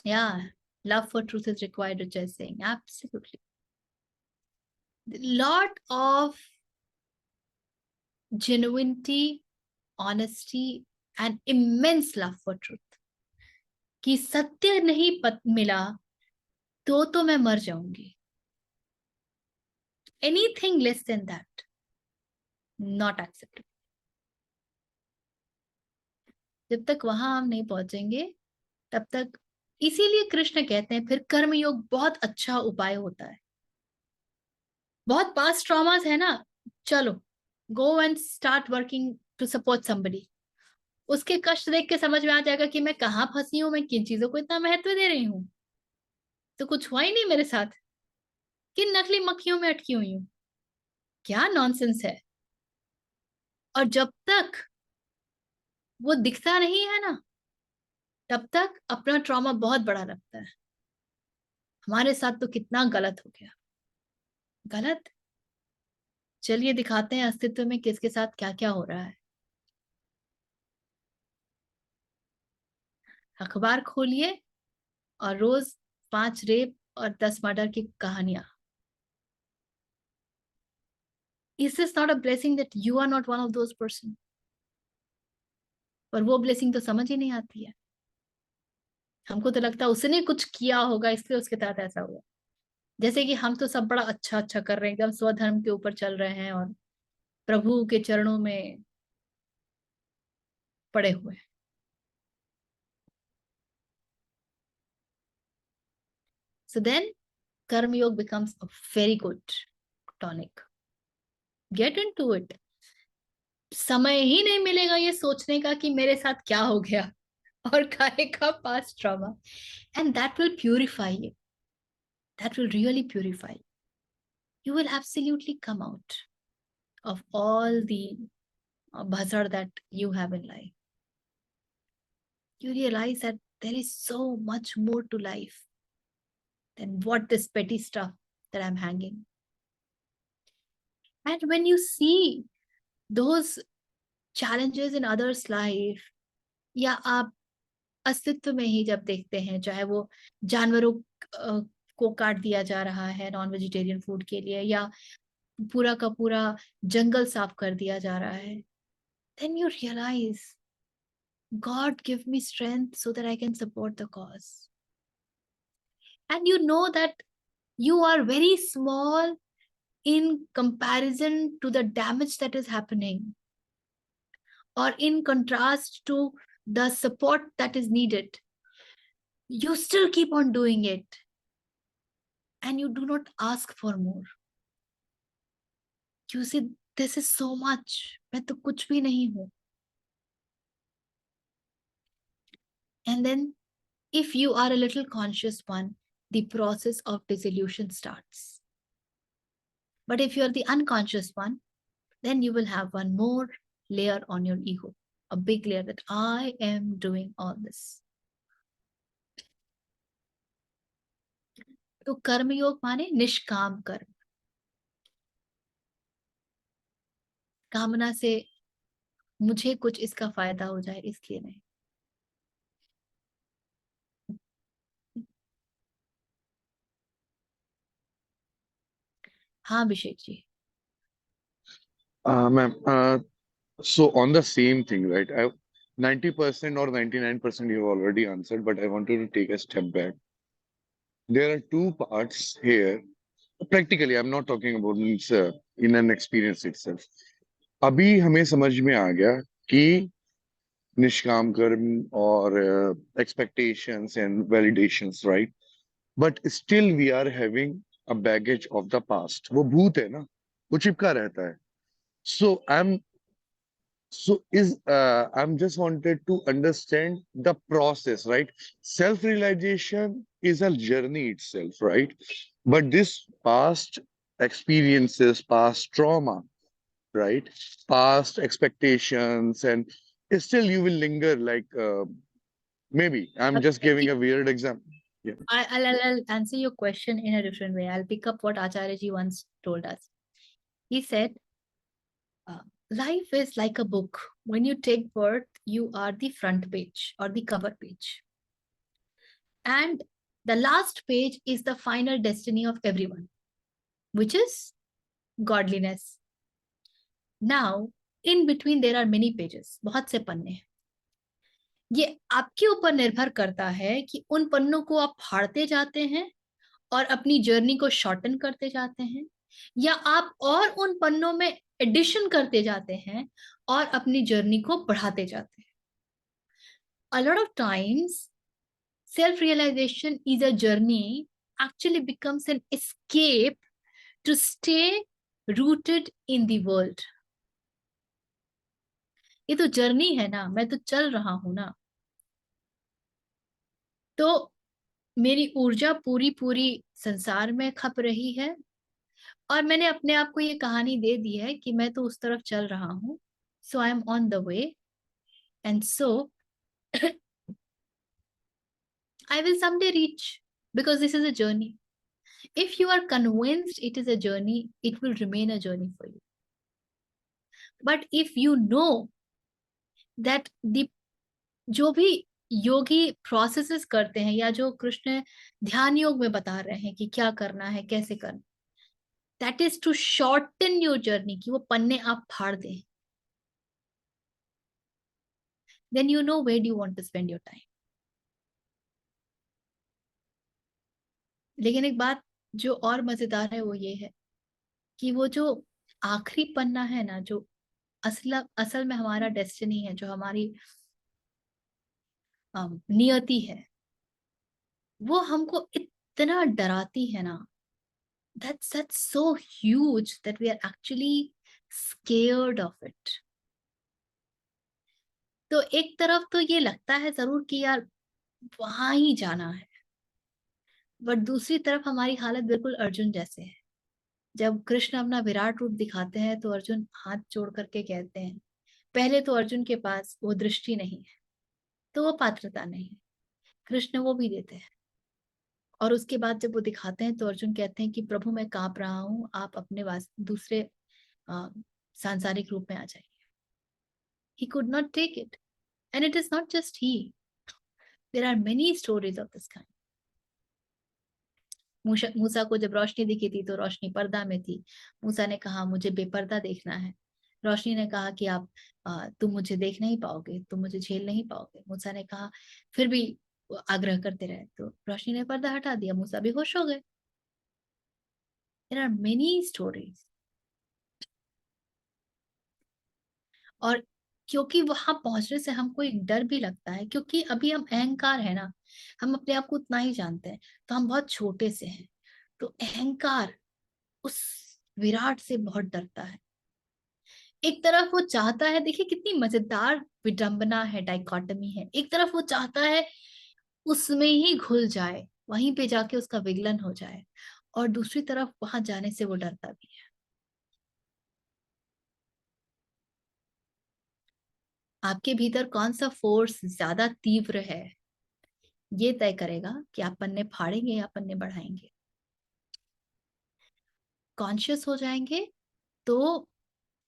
Yeah, love for truth is required, Richa is saying. Absolutely. Lot of genuinity, honesty, and immense love for truth. कि सत्य नहीं मिला तो मैं मर जाऊंगी. Anything less than that, not acceptable. जब तक वहां हम नहीं पहुंचेंगे तब तक, इसीलिए कृष्ण कहते हैं फिर कर्मयोग बहुत अच्छा उपाय होता है। बहुत पास्ट ट्रॉमास है ना चलो go and start working to support somebody. उसके कष्ट देख के समझ में आ जाएगा कि मैं कहाँ फंसी हूं, मैं किन चीजों को इतना महत्व दे रही हूँ। तो कुछ हुआ ही नहीं मेरे साथ, किन नकली मक्खियों में अटकी हुई हूँ, क्या नॉनसेंस है। और जब तक वो दिखता नहीं है ना, तब तक अपना ट्रॉमा बहुत बड़ा लगता है। हमारे साथ तो कितना गलत हो गया। गलत, चलिए दिखाते हैं अस्तित्व में किसके साथ क्या क्या हो रहा है। अखबार खोलिए और रोज 5 रेप और 10 मर्डर की कहानियां। Is this not a blessing that you are not one of those person? पर वो ब्लेसिंग तो समझ ही नहीं आती है। हमको तो लगता है उसने कुछ किया होगा इसलिए उसके साथ ऐसा हुआ। जैसे कि हम तो सब बड़ा अच्छा अच्छा कर रहे हैं, एकदम स्वधर्म के ऊपर चल रहे हैं और प्रभु के चरणों में पड़े हुए हैं। So then Karma Yoga becomes a very good tonic. Get into it. समय ही नहीं मिलेगा ये सोचने का कि मेरे साथ क्या हो गया और काहे का past trauma, and that will purify you. That will really purify you. You will absolutely come out of all the bhasar that you have in life. You realize that there is so much more to life than what this petty stuff that I'm hanging. And when you see those challenges in others' life, या आप अस्तित्व में ही जब देखते हैं, चाहे वो जानवरों को काट दिया जा रहा है नॉन वेजिटेरियन फूड के लिए, या पूरा का पूरा जंगल साफ कर दिया जा रहा है, then you realize God give me strength so that I can support the cause. And you know that you are very small in comparison to the damage that is happening, or in contrast to the support that is needed. You still keep on doing it and you do not ask for more. You say, this is so much, मैं तो कुछ भी नहीं हूं. And then if you are a little conscious one, the process of dissolution starts. But if you are the unconscious one, then you will have one more layer on your ego, a big layer that I am doing all this. तो कर्मयोग माने निष्काम कर्म, कामना से मुझे कुछ इसका फायदा हो जाए इसलिए नहीं. हाँ Abhishek ji. Ma'am, so on the same thing, right? 90% or 99% you've already answered, but I wanted to take a step back. There are two parts here. Practically, I'm not talking about in an experience itself. अभी हमें समझ में आ गया कि निष्काम कर्म और expectations and validations, right? But still we are having a baggage of the past. वो भूत है ना, वो चिपका रहता है. So I'm just wanted to understand the process, right? Self-realization is a journey itself, right? But this past experiences, past trauma, right? Past expectations, and still you will linger like maybe I'm just giving a weird example. Yeah. I'll answer your question in a different way. I'll pick up what Acharya ji once told us. He said, life is like a book. When you take birth, you are the front page or the cover page. And the last page is the final destiny of everyone, which is godliness. Now, in between there are many pages, बहुत से पन्ने हैं. ये आपके ऊपर निर्भर करता है कि उन पन्नों को आप फाड़ते जाते हैं और अपनी जर्नी को शॉर्टन करते जाते हैं, या आप और उन पन्नों में एडिशन करते जाते हैं और अपनी जर्नी को बढ़ाते जाते हैं. A lot of times, self-realization is a journey actually becomes an escape to stay rooted in the world. ये तो जर्नी है ना, मैं तो चल रहा हूं ना, तो मेरी ऊर्जा पूरी पूरी संसार में खप रही है, और मैंने अपने आप को ये कहानी दे दी है कि मैं तो उस तरफ चल रहा हूँ, so I am on the way, and so I will someday reach, because this is a journey. If you are convinced it is a journey, it will remain a journey for you. But if you know that the जो भी योगी processes करते हैं, या जो कृष्ण ध्यान योग में बता रहे हैं कि क्या करना है, कैसे करना, that is to shorten your journey, कि वो पन्ने आप फाड़ दें, then you know where do you want to spend your time. लेकिन एक बात जो और मजेदार है वो ये है कि वो जो आखिरी पन्ना है ना, जो असल में हमारा डेस्टिनी है, जो हमारी नियति है, वो हमको इतना डराती है ना, that's so huge that we are actually scared of it. तो एक तरफ तो ये लगता है जरूर कि यार वहां ही जाना है, बट दूसरी तरफ हमारी हालत बिल्कुल अर्जुन जैसे है. जब कृष्ण अपना विराट रूप दिखाते हैं तो अर्जुन हाथ जोड़ करके कहते हैं, पहले तो अर्जुन के पास वो दृष्टि नहीं है, तो वो पात्रता नहीं है, कृष्ण वो भी देते हैं, और उसके बाद जब वो दिखाते हैं तो अर्जुन कहते हैं कि प्रभु मैं कांप रहा हूं, आप अपने दूसरे सांसारिक रूप में आ जाइए. He could not take it, and it is not just he. There are many stories of this kind. मूसा को जब रोशनी दिखी थी तो रोशनी पर्दा में थी. मूसा ने कहा मुझे बेपर्दा देखना है. रोशनी ने कहा कि तुम मुझे देख नहीं पाओगे, तुम मुझे झेल नहीं पाओगे. मूसा ने कहा, फिर भी आग्रह करते रहे, तो रोशनी ने पर्दा हटा दिया, मूसा भी खुश हो गए. There are many stories. और क्योंकि वहां पहुंचने से हमको एक डर भी लगता है, क्योंकि अभी हम अहंकार है ना, हम अपने आप को उतना ही जानते हैं, तो हम बहुत छोटे से हैं, तो अहंकार उस विराट से बहुत डरता है. एक तरफ वो चाहता है, देखिए कितनी मजेदार विडंबना है, डाइकोटमी है. एक तरफ वो चाहता है उसमें ही घुल जाए, वहीं पे जाके उसका विघलन हो जाए, और दूसरी तरफ वहां जाने से वो डरता भी है. आपके भीतर कौन सा फोर्स ज्यादा तीव्र है, ये तय करेगा कि आप पन्ने फाड़ेंगे या पन्ने बढ़ाएंगे. कॉन्शियस हो जाएंगे तो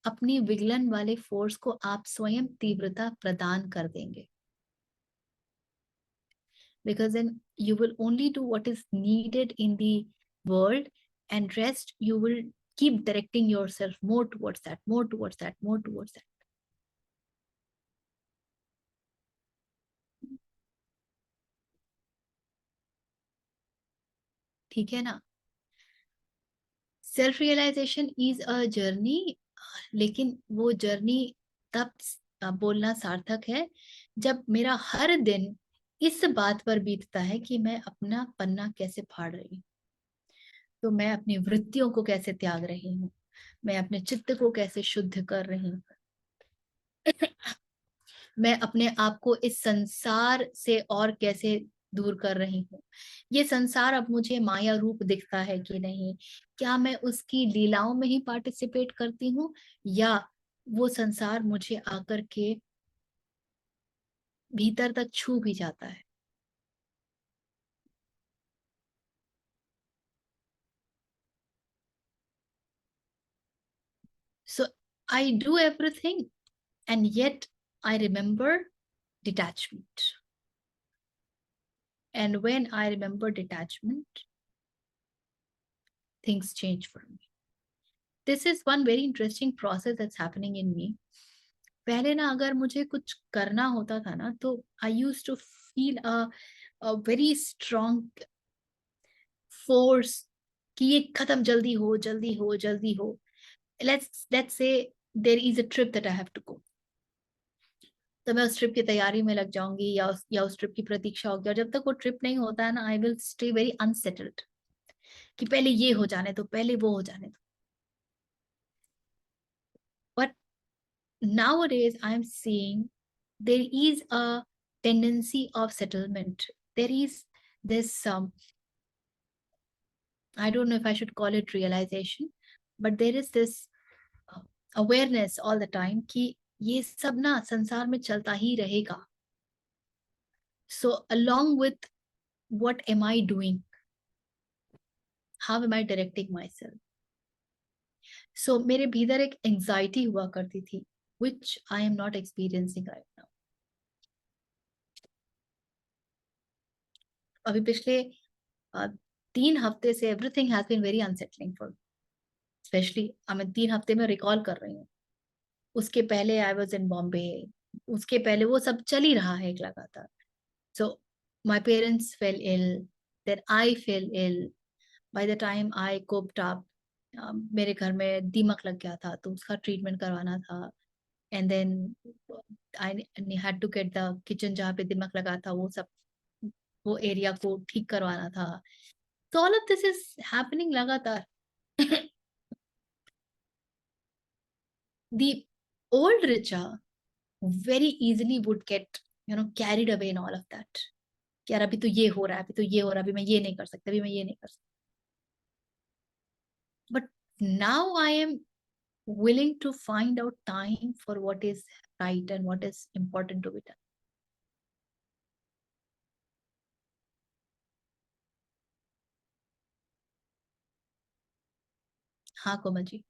अपनी विगलन वाले फोर्स को आप स्वयं तीव्रता प्रदान कर देंगे, because then you will only do what is needed in the world, and rest you will keep directing yourself more towards that, more towards that, more towards that. ठीक है ना. Self realization is a journey, लेकिन वो journey तब बोलना सार्थक है जब मेरा हर दिन इस बात पर बीतता है कि मैं अपना पन्ना कैसे फाड़ रही हूँ, तो मैं अपनी वृत्तियों को कैसे त्याग रही हूँ, मैं अपने चित्त को कैसे शुद्ध कर रही हूँ, मैं अपने आप को इस संसार से और कैसे दूर कर रही हूँ. ये संसार अब मुझे माया रूप दिखता है कि नहीं, क्या मैं उसकी लीलाओं में ही पार्टिसिपेट करती हूँ, या वो संसार मुझे आकर के भीतर तक छू भी जाता है. So I do everything, and yet I remember detachment. And when I remember detachment, things change for me. This is one very interesting process that's happening in me. पहले ना अगर मुझे कुछ करना होता था ना, तो I used to feel a very strong force कि ये खत्म जल्दी हो, जल्दी हो, जल्दी हो. Let's say there is a trip that I have to go. तो मैं उस ट्रिप की तैयारी में लग जाऊंगी, या उस ट्रिप की प्रतीक्षा होगी, और जब तक वो ट्रिप नहीं होता है ना, I will stay very unsettled कि पहले ये हो जाने दो, पहले वो हो जाने दो. But nowadays I'm seeing there is a tendency of settlement. There is this I don't know if I should call it realization, but there is this awareness all the time कि ये सब ना संसार में चलता ही रहेगा. So along with what am I doing? How am I directing myself? So मेरे भीतर एक anxiety हुआ करती थी, which I am not experiencing right now. अभी पिछले 3 हफ्ते से everything has been very unsettling for me. Especially मैं 3 हफ्ते में रिकॉल कर रही हूँ. उसके पहले I was in Bombay. उसके पहले वो सब चल ही रहा है एक लगातार. So my parents fell ill. Then I fell ill. By the time I coped up, मेरे घर में दीमक लग गया था तो उसका ट्रीटमेंट करवाना था. And then I had to get the kitchen जहाँ पे दीमक लगा था वो एरिया को ठीक करवाना था. So all of this is happening लगातार. The old Richa very easily would get carried away in all of that. कि यार अभी तो ये हो रहा है, अभी तो ये हो रहा है, अभी मैं ये नहीं कर सकता, अभी मैं ये नहीं कर सकता. But now I am willing to find out time for what is right and what is important to be done. हाँ कोमल जी.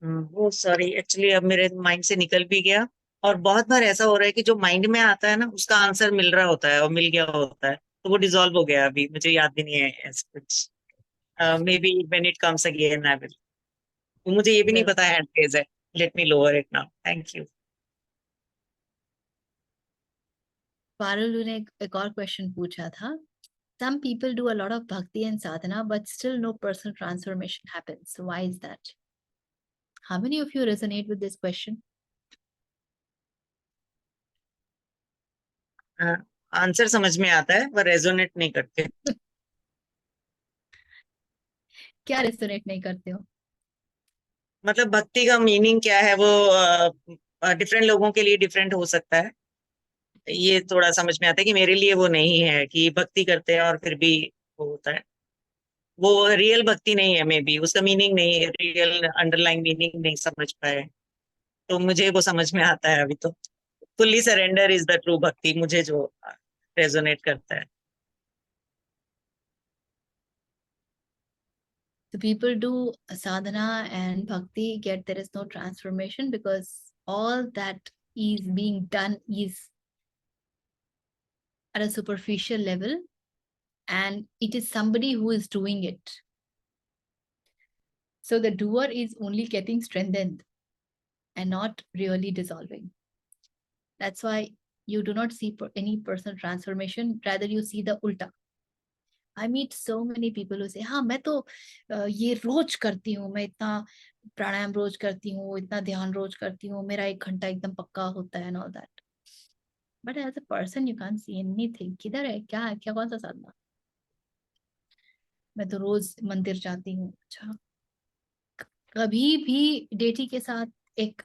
वो सॉरी एक्चुअली अब मेरे माइंड से निकल भी गया. और बहुत बार ऐसा हो रहा है कि जो माइंड में आता है ना उसका आंसर मिल रहा होता है और मिल गया होता है तो वो डिसॉल्व हो गया. अभी मुझे याद भी नहीं है ऐसा कुछ. May be when it comes again I will. मुझे ये भी नहीं पता हैंड रेज है. Let me lower it now. Thank you. Parul ने एक और क्वेश्चन पूछा था. Some people do a lot of bhakti and sadhana, but still no personal transformation happens. So why is that? How many of you resonate with this question? Answer समझ में आता है पर रेजोनेट नहीं करते. क्या रेजोनेट नहीं करते हो? मतलब भक्ति का मीनिंग क्या है वो डिफरेंट लोगों के लिए डिफरेंट हो सकता है. ये थोड़ा समझ में आता है कि मेरे लिए वो नहीं है कि भक्ति करते हैं और फिर भी वो होता है. वो रियल भक्ति नहीं है. मे बी उसका मीनिंग नहीं है. रियल अंडरलाइन मीनिंग नहीं समझ पाए तो मुझे वो समझ में आता है अभी तो. Fully surrender is the true भक्ति मुझे जो रेजोनेट करता है. So people do sadhana and bhakti, yet there is no transformation because all that is being done is at a superficial level and it is somebody who is doing it. So the doer is only getting strengthened and not really dissolving. That's why you do not see any personal transformation, rather you see the ulta. I meet so many people who say, हाँ मैं तो ये रोज करती हूँ, मैं इतना प्राणायाम रोज करती हूँ, इतना ध्यान रोज करती हूँ, मेरा 1 घंटा एकदम पक्का होता है and all that. But as a person you can't see anything. किधर है, क्या है, क्या कौन सा साधना? मैं तो रोज मंदिर जाती हूँ. अच्छा, कभी भी डेटी के साथ एक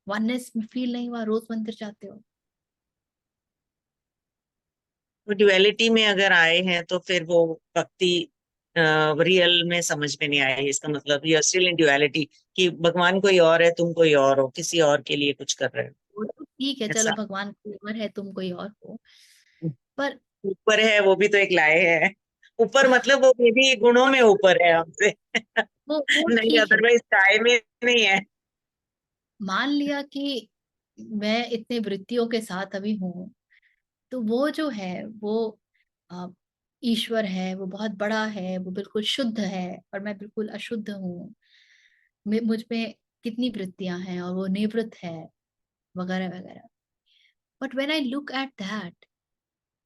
वननेस फील नहीं हुआ? रोज मंदिर जाते हो. वो ड्युअलिटी में अगर आए हैं तो फिर वो भक्ति रियल में समझ में नहीं आए. इसका मतलब you are still in duality कि भगवान कोई और है तुम कोई और हो. किसी और के लिए कुछ कर रहे हो. वो तो ठीक है, चलो भगवान कोई और है तुम कोई और हो, पर ऊपर है वो भी तो एक लाए है. ऊपर मतलब वो भी गुणों में ऊपर है हमसे. वो नहीं ठीक है. अदरवाइज काय में नहीं है. मान लिया कि मैं इतने वृत्तियों के साथ अभी हूँ तो वो जो है वो ईश्वर है, वो बहुत बड़ा है, वो बिल्कुल शुद्ध है और मैं बिल्कुल अशुद्ध हूँ. मुझ में कितनी वृत्तियां हैं और वो निवृत्त है वगैरह वगैरह. But when I look at that,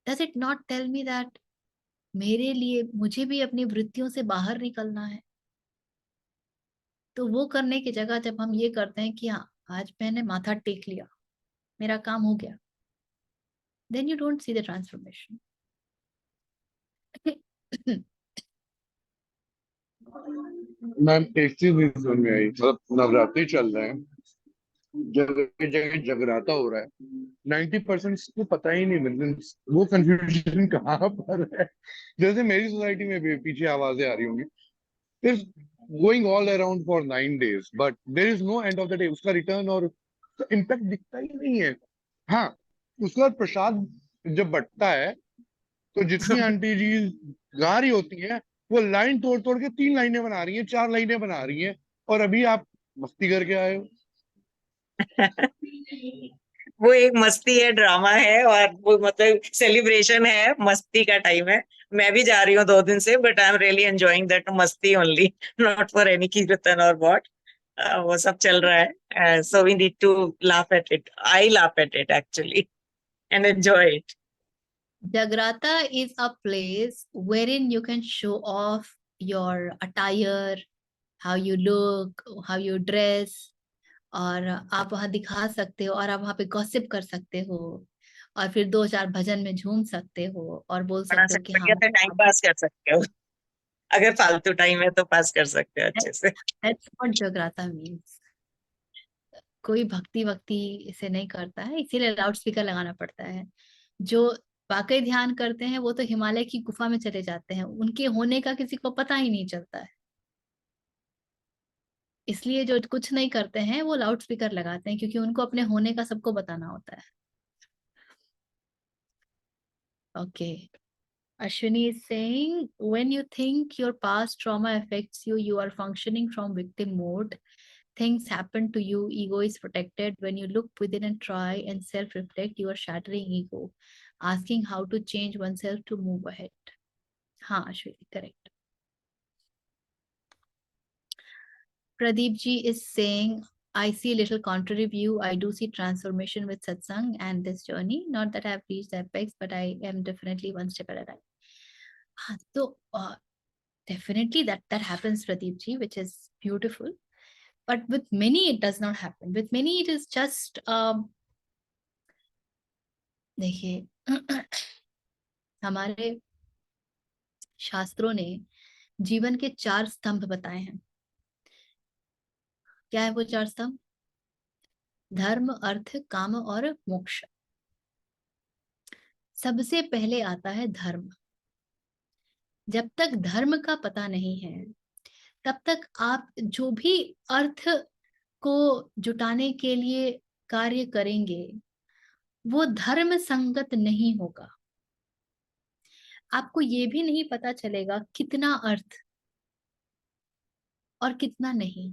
does it not tell me that मेरे लिए मुझे भी अपनी वृत्तियों से बाहर निकलना है? तो वो करने की जगह जब हम ये करते हैं कि हाँ आज मैंने माथा टेक लिया, मेरा काम हो गया, then you don't see the transformation. Ma'am एक चीज नहीं समझ में आई, मतलब नवरात्रि चल रहे हैं, जगह जगह जगराता हो रहा है, 90% को पता ही नहीं, मतलब वो कंफ्यूजन कहाँ पर है। जैसे मेरी सोसाइटी में भी पीछे आवाजें आ रही होंगी, is going all around for 9 days, but there is no end of the day, उसका रिटर्न और इम्पैक्ट दिखता ही नहीं है। हाँ, उसके बाद प्रसाद जब बंटता है तो जितनी आंटी जी गा रही होती हैं, वो लाइन तोड़ तोड़ के 3 लाइनें बना रही हैं, 4 लाइनें बना रही हैं, और अभी आप मस्ती करके आए हो। वो एक मस्ती है, ड्रामा है, और वो मतलब सेलिब्रेशन है, मस्ती का टाइम है। मैं भी जा रही हूँ 2 दिन से, but I am really enjoying that मस्ती only, not for any kirtan और व्हाट। वो सब चल रहा है, so we need to laugh at it, I laugh at it actually and enjoy it. Jagrata is a place wherein you can show off your attire, how you look, how you dress, और आप वहां दिखा सकते हो, और आप वहां पे गॉसिप कर सकते हो, और फिर 2-4 भजन में झूम सकते हो, और बोल बड़ा सकते हो कि हाँ, बढ़िया से टाइम पास कर सकते हो, अगर फालतू टाइम है तो पास कर सकते हो अच्छे से। that's what जगराता मीन्स। कोई भक्ति वक्ति इसे नहीं करता है, इसीलिए लाउड स्पीकर लगाना पड़ता है। जो वाकई ध्यान करते हैं वो तो हिमालय की गुफा में चले जाते हैं, उनके होने का किसी को पता ही नहीं चलता है। इसलिए जो कुछ नहीं करते हैं वो लाउड स्पीकर लगाते हैं, क्योंकि उनको अपने होने का सबको बताना होता है। Okay, Ashwini is saying, when you think your past trauma affects you, you are functioning from victim mode. Things happen to you, ego is protected. When you look within and try and self-reflect, you are shattering ego, asking how to change oneself to move ahead. हाँ Ashwini, correct. Pradeep ji is saying, I see a little contrary view. I do see transformation with satsang and this journey. Not that I have reached the apex, but I am definitely one step at a time. हाँ, तो definitely that happens, Pradeep ji, which is beautiful. But with many, it does not happen. With many, it is just देखिए हमारे शास्त्रों ने जीवन के 4 स्तंभ बताए हैं। क्या है वो 4 स्तंभ? धर्म, अर्थ, काम और मोक्ष। सबसे पहले आता है धर्म। जब तक धर्म का पता नहीं है, तब तक आप जो भी अर्थ को जुटाने के लिए कार्य करेंगे, वो धर्म संगत नहीं होगा। आपको ये भी नहीं पता चलेगा कितना अर्थ और कितना नहीं।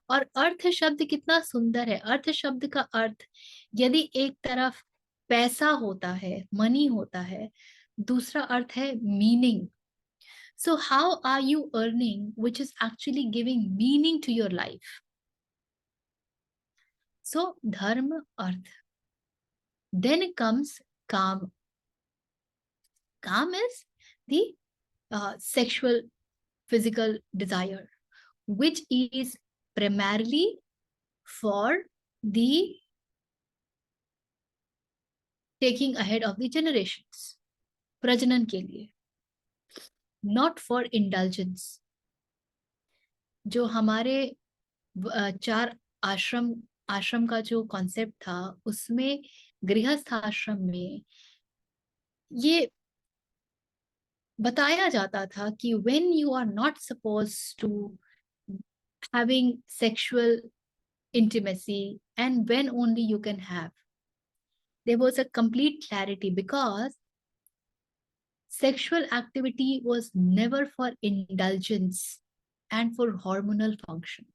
और अर्थ शब्द कितना सुंदर है। अर्थ शब्द का अर्थ, यदि एक तरफ पैसा होता है, मनी होता है, दूसरा अर्थ है meaning. So how are you earning, which is actually giving meaning to your life? So dharma, arth. Then comes काम. काम is the sexual, physical desire, which is primarily for the taking ahead of the generations, प्रजनन के लिए, not for indulgence. जो हमारे 4 आश्रम का जो कॉन्सेप्ट था, उसमें गृहस्थ आश्रम में ये बताया जाता था कि when you are not supposed to having sexual intimacy and when only you can have. There was a complete clarity because sexual activity was never for indulgence and for hormonal function.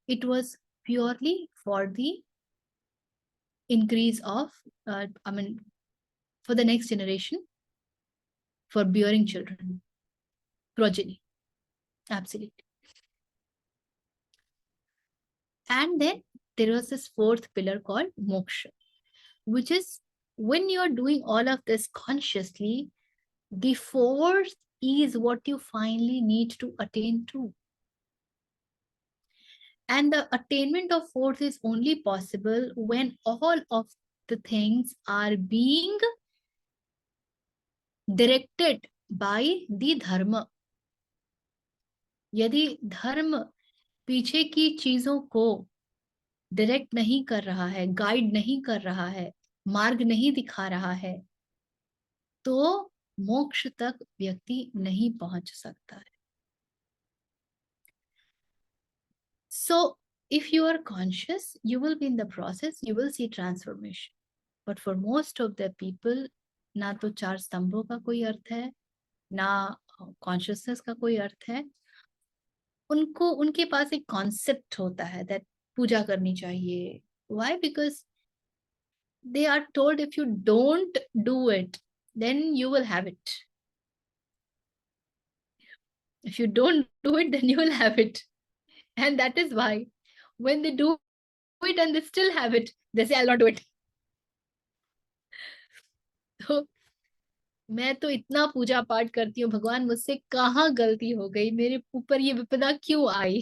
It was purely for the increase of, for the next generation, for bearing children, progeny. Absolutely. And then there was this 4th pillar called moksha, which is when you are doing all of this consciously, the 4th is what you finally need to attain to. And the attainment of 4th is only possible when all of the things are being directed by the dharma. यदि धर्म पीछे की चीजों को direct नहीं कर रहा है, गाइड नहीं कर रहा है, मार्ग नहीं दिखा रहा है, तो मोक्ष तक व्यक्ति नहीं पहुंच सकता है. So if you are conscious, you will be in the process, you will see transformation. But for most of the people, ना तो चार स्तंभों का कोई अर्थ है, ना कॉन्शियसनेस का कोई अर्थ है. उनको, उनके पास एक कॉन्सेप्ट होता है that पूजा करनी चाहिए. Why? Because they are told if you don't do it, then you will have it. If you don't do it, then you will have it. And that is why when they do it and they still have it, they say, I'll not do it. तो मैं तो इतना पूजा पाठ करती हूँ, भगवान मुझसे कहाँ गलती हो गई, मेरे ऊपर ये विपदा क्यों आई,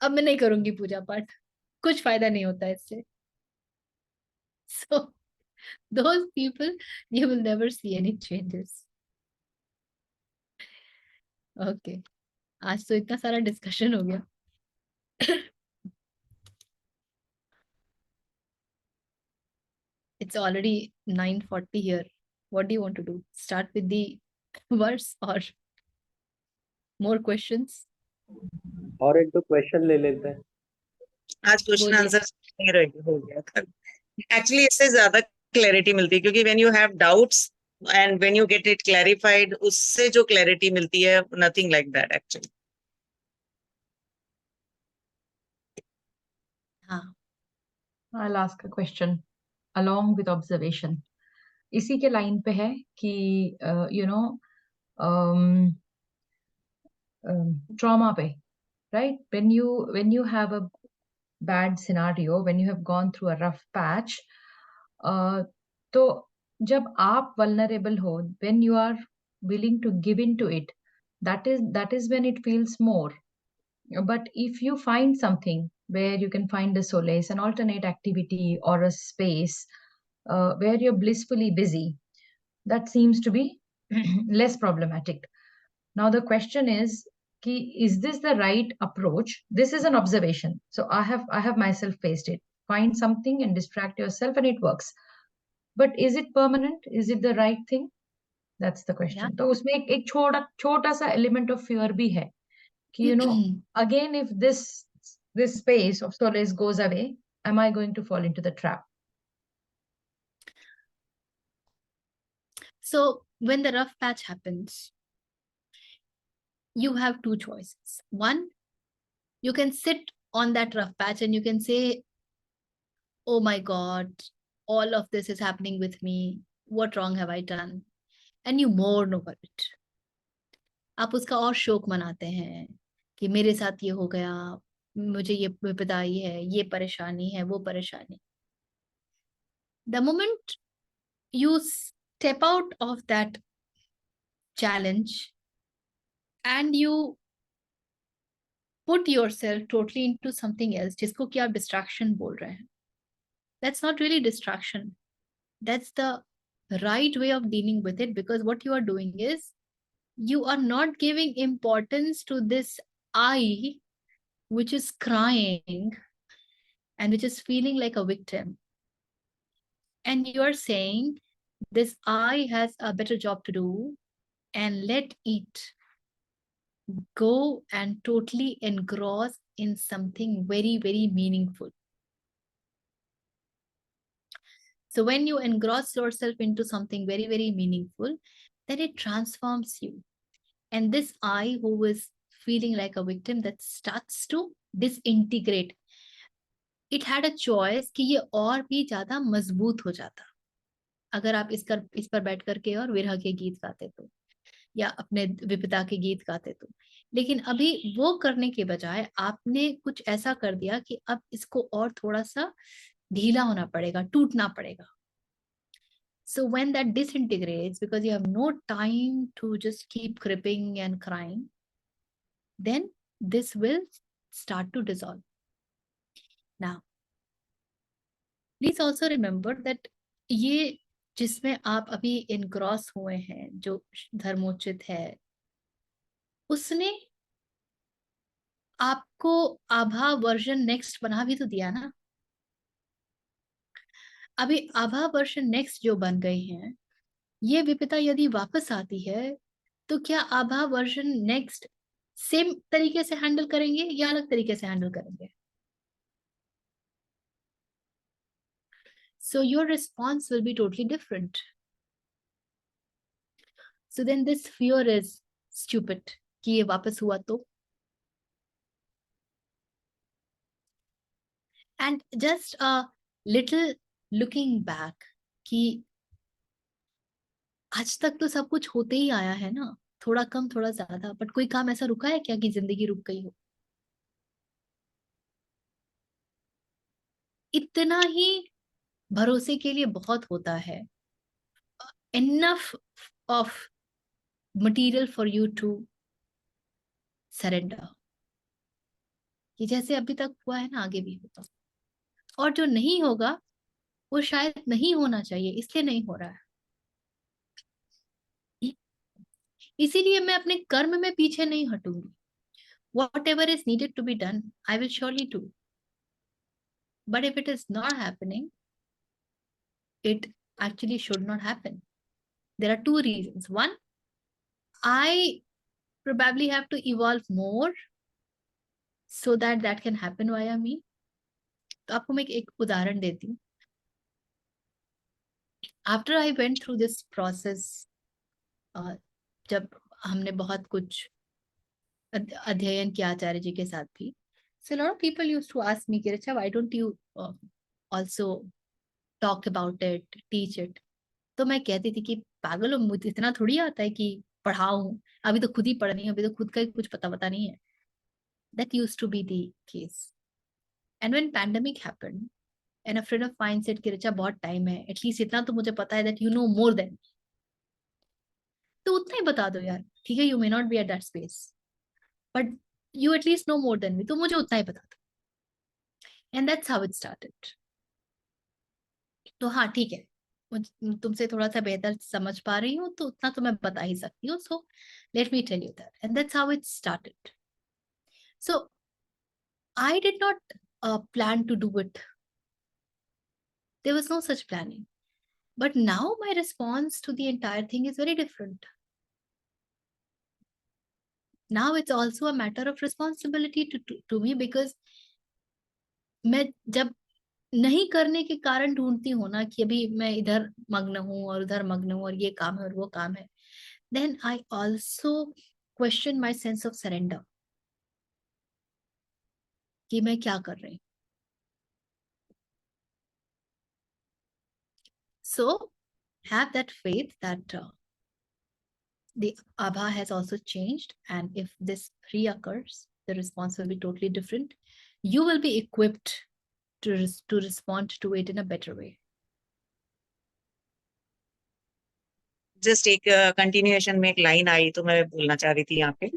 अब मैं नहीं करूंगी पूजा पाठ, कुछ फायदा नहीं होता इससे. So those people, you will never see any changes. Okay, आज तो इतना सारा डिस्कशन हो गया. It's already 9:40 here. What do you want to do? Start with the verse or more questions? और एक दो क्वेश्चन ले लेते हैं. आज क्वेश्चन बोलिए. आंसर नहीं रह हो गया था. एक्चुअली इससे ज्यादा क्लैरिटी मिलती है, क्योंकि when you have doubts and when you get it clarified, उससे जो क्लैरिटी मिलती है, नथिंग लाइक दैट एक्चुअली. हाँ, I'll ask a question along with observation. इसी के लाइन पे है कि trauma पे, right? When you have a bad scenario, when you have gone through a rough patch, तो जब आप vulnerable हो, when you are willing to give into it, that is when it feels more. But if you find something where you can find a solace, an alternate activity or a space where you're blissfully busy, that seems to be less problematic. Now the question is this the right approach? This is an observation. So I have myself faced it. Find something and distract yourself and it works. But is it permanent? Is it the right thing? That's the question. तो उसमें एक छोटा सा element of fear भी है कि again, if this space of solace goes away, am I going to fall into the trap? So when the rough patch happens, you have two choices. One, you can sit on that rough patch and you can say, oh my God, all of this is happening with me. What wrong have I done? And you mourn over it. आप उसका और शोक मनाते हैं कि मेरे साथ ये हो गया, मुझे ये विपदाई है, ये परेशानी है, वो परेशानी. The moment you step out of that challenge and you put yourself totally into something else, जिसको कि आप distraction बोल रहे हैं, that's not really distraction. That's the right way of dealing with it, because what you are doing is you are not giving importance to this I which is crying and which is feeling like a victim. And you are saying this I has a better job to do, and let it go and totally engross in something very, very meaningful. So when you engross yourself into something very, very meaningful, then it transforms you. And this I who is feeling like a victim, that starts to disintegrate. It had a choice कि ये और भी ज्यादा मजबूत हो जाता अगर आप इस पर बैठ करके और विरह के गीत गाते तो, या अपने विपदा के गीत गाते तो. लेकिन अभी वो करने के बजाय आपने कुछ ऐसा कर दिया कि अब इसको और थोड़ा सा ढीला होना पड़ेगा, टूटना पड़ेगा. So when that disintegrates, because you have no time to just keep cripping and crying, then this will start to dissolve. Now, please also remember that ये जिसमें आप अभी engross हुए हैं, जो धर्मोचित है, उसने आपको आभा वर्जन नेक्स्ट बना भी तो दिया ना। अभी आभा वर्जन नेक्स्ट जो बन गई हैं, ये विपिता यदि वापस आती है तो क्या आभा वर्जन नेक्स्ट सेम तरीके से हैंडल करेंगे या अलग तरीके से हैंडल करेंगे? So your response will be totally different. So then this fear is stupid कि ये वापस हुआ तो। And just a little looking back कि आज तक तो सब कुछ होते ही आया है ना, थोड़ा कम थोड़ा ज्यादा, बट कोई काम ऐसा रुका है क्या कि जिंदगी रुक गई हो? इतना ही भरोसे के लिए बहुत होता है। Enough of material for you to surrender, कि जैसे अभी तक हुआ है ना आगे भी होगा, और जो नहीं होगा वो शायद नहीं होना चाहिए इसलिए नहीं हो रहा है। इसीलिए मैं अपने कर्म में पीछे नहीं हटूंगी। Whatever is needed to be done, I will surely do. But if it is not happening, it actually should not happen. There are two reasons. One, I probably have to evolve more so that that can happen via me. तो आपको मैं एक उदाहरण देती हूँ। After I went through this process, जब हमने बहुत कुछ अध्ययन किया आचार्य जी के साथ भी, so a lot of people used to ask me कि अच्छा why don't you also talk about it, teach it? तो मैं कहती थी कि पागल हो, मुझे इतना थोड़ी आता है कि पढ़ाऊं, अभी तो खुद ही पढ़ रही हूँ, अभी तो खुद का ही कुछ पता नहीं है। That used to be the case. And when pandemic happened and a friend of mine said कि अच्छा बहुत टाइम है, एटलीस्ट इतना तो मुझे पता है that you know more than me, तो उतना ही बता दो यार, ठीक है, you may not be at that space but you at least know more than me, तो मुझे उतना ही बता दो। And that's how it started. तो हाँ ठीक है, तुमसे थोड़ा सा बेहतर समझ पा रही हूँ तो उतना तो मैं बता ही सकती हूँ, so let me tell you that. And that's how it started. So I did not plan to do it. There was no such planning. But now my response to the entire thing is very different. Now it's also a matter of responsibility to me, because मैं जब नहीं करने के कारण ढूंढती हूँ ना कि अभी मैं इधर मग्न हूँ और उधर मग्न हूँ और ये काम है और वो काम है, then I also question my sense of surrender कि मैं क्या कर रही हूँ। So have that faith that the Abha has also changed, and if this reoccurs, the response will be totally different. You will be equipped to respond to it in a better way. Just एक continuation में एक line आई तो मैं बोलना चाह रही थी यहाँ पे।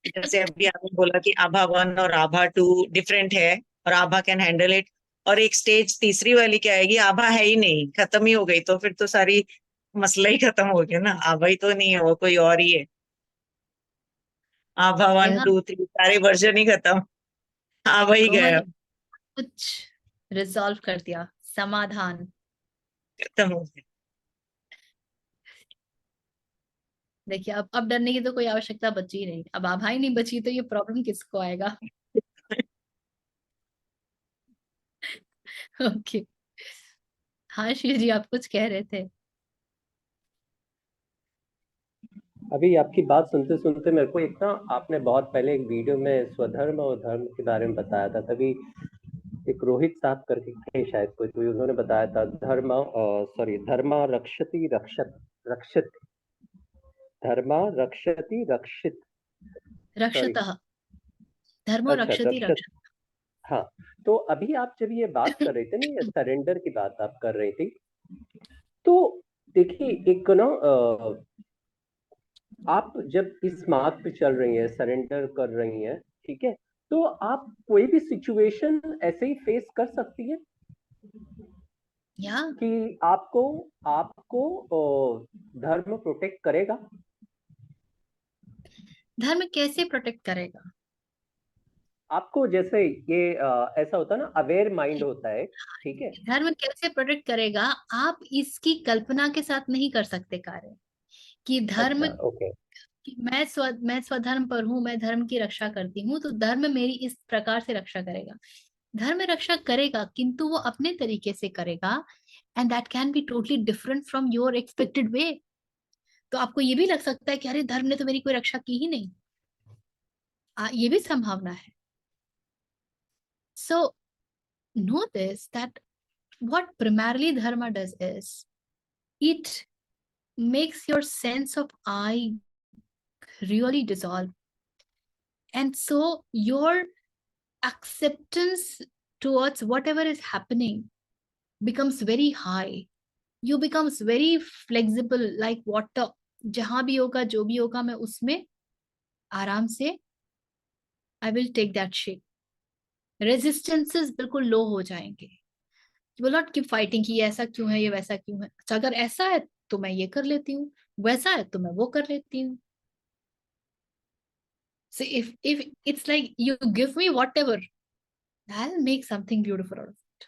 जैसे अभी आपने बोला कि आभा 1 और आभा 2 डिफरेंट है और आभा कैन हैंडल इट, और एक स्टेज तीसरी वाली क्या आएगी, आभा है ही नहीं, खत्म ही हो गई, तो फिर तो सारी मसला ही खत्म हो गया ना, आभा ही तो नहीं है, वो कोई और ही है। आभा 1 2 3 सारे वर्जन ही खत्म, आभा ही गया, कुछ रिजॉल्व कर दिया, समाधान खत्म हो गया। देखिए अब डरने की तो कोई आवश्यकता बची ही नहीं। अब आभा ही नहीं बची तो ये प्रॉब्लम किसको आएगा? ओके हाँ शिव जी, आप कुछ कह रहे थे। अभी आपकी बात सुनते सुनते मेरे को एक ना, आपने बहुत पहले एक वीडियो में स्वधर्म और धर्म के बारे में बताया था, तभी एक रोहित साहब करके थे शायद कोई, तो उन्होंने बताया था धर्मा रक्षति रक्षत रक्षित, धर्मा रक्षति रक्षित, रक्षतः धर्मो अच्छा रक्षति रक्षत, रक्षत। हाँ। तो अभी आप जब ये बात कर रहे थे ना, ये सरेंडर की बात आप कर रही थी, तो देखिए एक ना आप जब इस मार्ग पे चल रही हैं, सरेंडर कर रही हैं, ठीक है, तो आप कोई भी सिचुएशन ऐसे ही फेस कर सकती है या कि आपको आपको धर्म प्रोटेक्ट करेगा। धर्म कैसे प्रोटेक्ट करेगा? आपको जैसे ये ऐसा होता है ना, अवेयर माइंड होता है, ठीक है। धर्म कैसे प्रोटेक्ट करेगा? आप इसकी कल्पना के साथ नहीं कर सकते कार्य कि धर्म, अच्छा, ओके। कि मैं स्वधर्म पर हूं, मैं धर्म की रक्षा करती हूँ, तो धर्म मेरी इस प्रकार से रक्षा करेगा। धर्म रक्षा करेगा, किंतु वो अपने तरीके से करेगा, and that can be totally different from your expected way. तो आपको ये भी लग सकता है कि अरे धर्म ने तो मेरी कोई रक्षा की ही नहीं, ये भी संभावना है। सो know this, that what primarily dharma does is it makes your sense of I really dissolve, and so your acceptance towards whatever is happening becomes very high. You becomes very flexible like water. जहां भी होगा, जो भी होगा, मैं उसमें आराम से I will take that shape. Resistances बिल्कुल लो हो जाएंगे। You will not keep fighting कि ये ऐसा क्यों है, ये वैसा क्यों है। अच्छा, अगर ऐसा है तो मैं ये कर लेती हूँ, वैसा है तो मैं वो कर लेती हूँ। So if it's like you give me whatever, I'll make something beautiful out of it.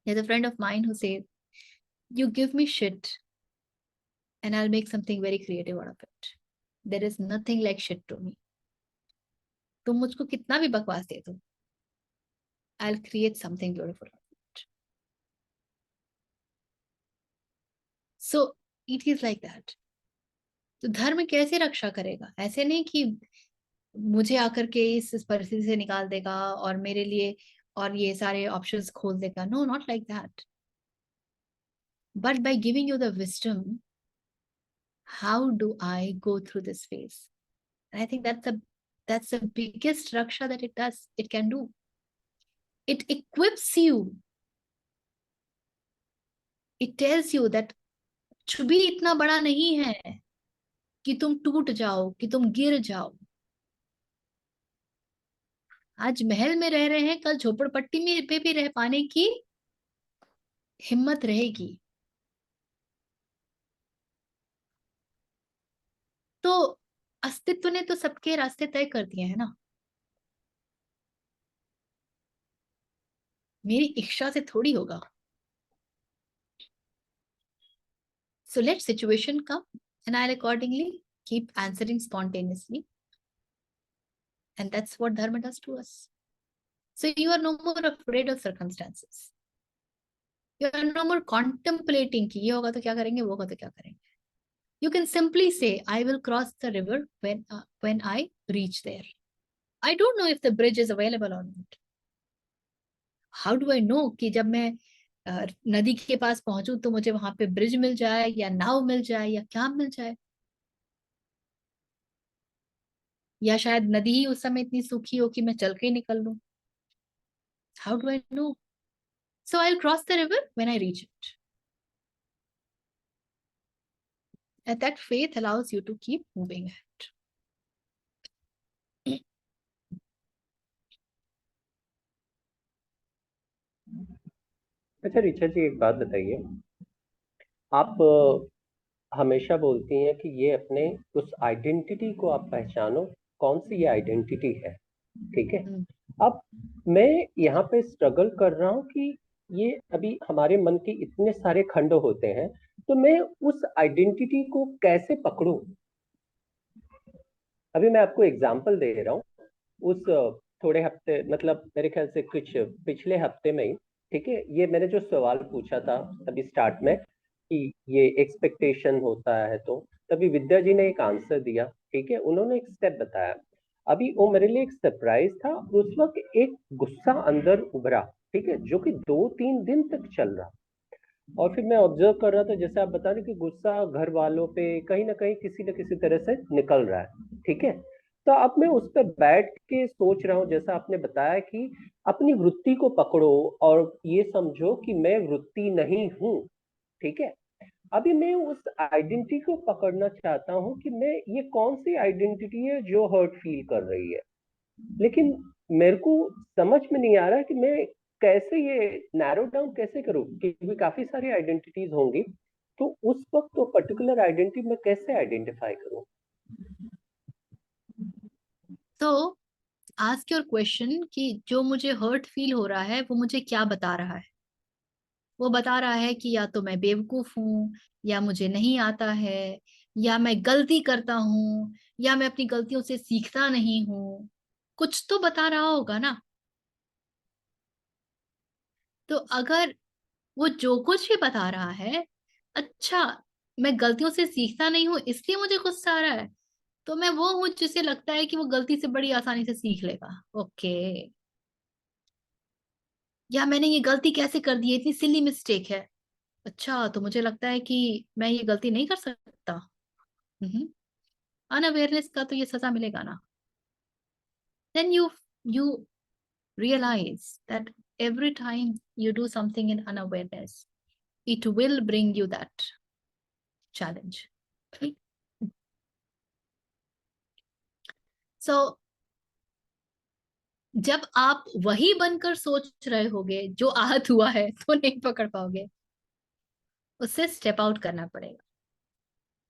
There's a friend of mine who says, you give me shit and I'll make something very creative out of it. There is nothing like shit to me. तुम मुझको कितना भी बकवास दे दो, I'll create something beautiful out of it. So it is like that. तो धर्म कैसे रक्षा करेगा? ऐसे नहीं कि मुझे आकर के इस परिस्थिति से निकाल देगा और मेरे लिए और ये सारे ऑप्शंस खोल देगा। No, not like that, but by giving you the wisdom, how do I go through this phase? And I think that's the biggest raksha that it can do. It equips you. It tells you that छुबी इतना बड़ा नहीं है कि तुम टूट जाओ, कि तुम गिर जाओ। आज महल में रह रहे हैं, कल झोपड़पट्टी में पे भी रह पाने की हिम्मत रहेगी। तो अस्तित्व ने तो सबके रास्ते तय कर दिए हैं ना, मेरी इच्छा से थोड़ी होगा। So let situation come and I'll accordingly keep answering spontaneously, and that's what dharma does to us. So you are no more afraid of circumstances. You are no more contemplating कि ये होगा तो क्या करेंगे, वो होगा तो क्या करेंगे। You can simply say, I will cross the river when I reach there. I don't know if the bridge is available or not. How do I know कि जब मैं नदी के पास पहुंचू तो मुझे वहां पे ब्रिज मिल जाए या नाव मिल जाए या क्या मिल जाए, या शायद नदी ही उस समय इतनी सूखी हो कि मैं चल के ही निकल लूं। How do I know? So I'll cross the river when I reach it. And that faith allows you to keep moving ahead. अच्छा ऋचा जी, एक बात बताइए। आप हमेशा बोलती हैं कि ये अपने उस आइडेंटिटी को आप पहचानो, कौन सी ये आइडेंटिटी है, ठीक है। अब मैं यहाँ पे स्ट्रगल कर रहा हूँ कि ये अभी हमारे मन के इतने सारे खंड होते हैं, तो मैं उस आइडेंटिटी को कैसे पकड़ूं? अभी मैं आपको एग्जांपल दे रहा हूँ। उस थोड़े हफ्ते, मतलब मेरे ख्याल से कुछ पिछले हफ्ते में ही, ठीक है, ये मैंने जो सवाल पूछा था अभी स्टार्ट में कि ये एक्सपेक्टेशन होता है, तो तभी विद्या जी ने एक आंसर दिया, ठीक है, उन्होंने एक स्टेप बताया। अभी वो मेरे लिए एक सरप्राइज था। उस वक्त एक गुस्सा अंदर उभरा, ठीक है, जो कि 2-3 दिन तक चल रहा। और फिर मैं ऑब्जर्व कर रहा था, जैसे आप बता रहे कि गुस्सा घर वालों पे कहीं ना कहीं किसी न किसी तरह से निकल रहा है, ठीक है। तो अब मैं उस पर बैठ के सोच रहा हूँ, जैसा आपने बताया कि अपनी वृत्ति को पकड़ो और ये समझो कि मैं वृत्ति नहीं हूँ, ठीक है। अभी मैं उस आइडेंटिटी को पकड़ना चाहता हूँ कि मैं, ये कौन सी आइडेंटिटी है जो हर्ट फील कर रही है, लेकिन मेरे को समझ में नहीं आ रहा कि मैं कैसे ये नैरो डाउन कैसे करूं, क्योंकि काफी सारी आइडेंटिटीज होंगी। तो उस वक्त तो पर्टिकुलर आइडेंटिटी मैं कैसे आइडेंटिफाई करूं? तो आस्क योर क्वेश्चन कि जो मुझे हर्ट फील हो रहा है वो मुझे क्या बता रहा है। वो बता रहा है कि या तो मैं बेवकूफ हूँ, या मुझे नहीं आता है, या मैं गलती करता हूँ, या मैं अपनी गलतियों से सीखता नहीं हूँ। कुछ तो बता रहा होगा ना। तो अगर वो जो कुछ भी बता रहा है, अच्छा मैं गलतियों से सीखता नहीं हूँ इसलिए मुझे गुस्सा आ रहा है, तो मैं वो हूँ जिसे लगता है कि वो गलती से बड़ी आसानी से सीख लेगा। ओके। या मैंने ये गलती कैसे कर दी है, इतनी सिली मिस्टेक है। अच्छा तो मुझे लगता है कि मैं ये गलती नहीं कर सकता। अनअवेयरनेस का तो ये सजा मिलेगा ना। Then you realize that every time you do something in unawareness, it will bring you that challenge. So जब आप वही बनकर सोच रहे होगे जो आहत हुआ है, तो नहीं पकड़ पाओगे, उससे स्टेप आउट करना पड़ेगा।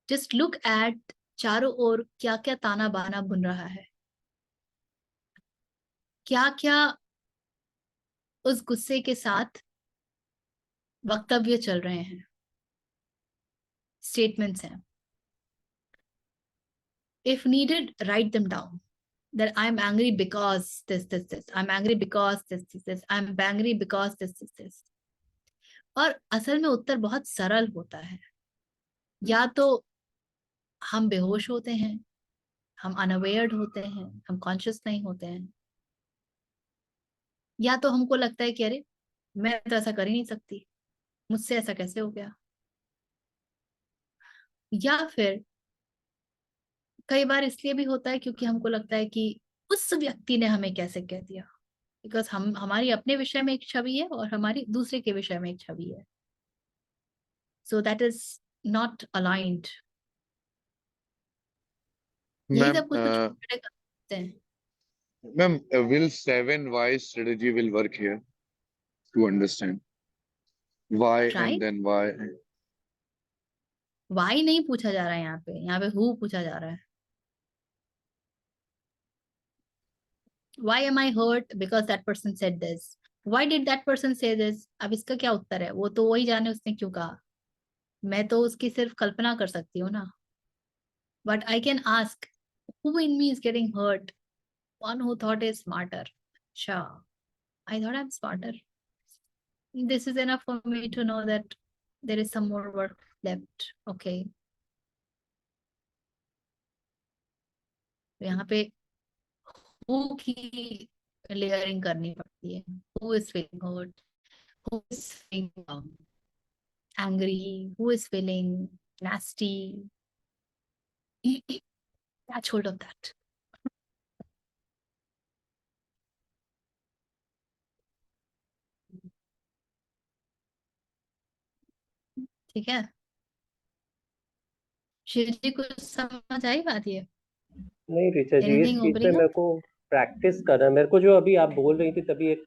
जस्ट लुक एट चारों ओर क्या क्या ताना बाना बुन रहा है, क्या क्या उस गुस्से के साथ वक्तव्य चल रहे हैं, स्टेटमेंट्स हैं। If needed, write them down. That I'm angry because this. I'm angry because this. I'm angry because this. और असल में उत्तर बहुत सरल होता है। या तो हम बेहोश होते हैं, हम अनअवेयर्ड होते हैं, हम कॉन्शियस नहीं होते हैं, या तो हमको लगता है कि अरे मैं तो ऐसा कर ही नहीं सकती, मुझसे ऐसा कैसे हो गया। या फिर कई बार इसलिए भी होता है क्योंकि हमको लगता है कि उस व्यक्ति ने हमें कैसे कह दिया, बिकॉज हमारी अपने विषय में एक छवि है और हमारी दूसरे के विषय में एक छवि है। So that is not aligned. यही मैम सब कुछ कुछ छोटे करते हैं। Ma'am will 7 why strategy will work here to understand why try. and then why? Why नहीं पूछा जा रहा है यहाँ पे हु पूछा जा रहा है। Why am I hurt? Because that person said this. Why did that person say this? अब इसका क्या उत्तर है, वो तो वही जाने उसने क्यों कहा। मैं तो उसकी सिर्फ कल्पना कर सकती हूँ ना। But I can ask, who in me is getting hurt? One who thought is smarter. Sure, I thought I'm smarter. This is enough for me to know that there is some more work left. Okay. तो यहाँ पे who की layering करनी पड़ती है। Who is feeling hurt? Who is feeling angry? Who is feeling nasty? Catch hold of that. ठीक है, शिव जी कुछ समझ आई बात ये? नहीं ऋचा जी, इस Anything चीज पे opening मेरे up? को प्रैक्टिस करना है। मेरे को जो अभी आप बोल रही थी तभी एक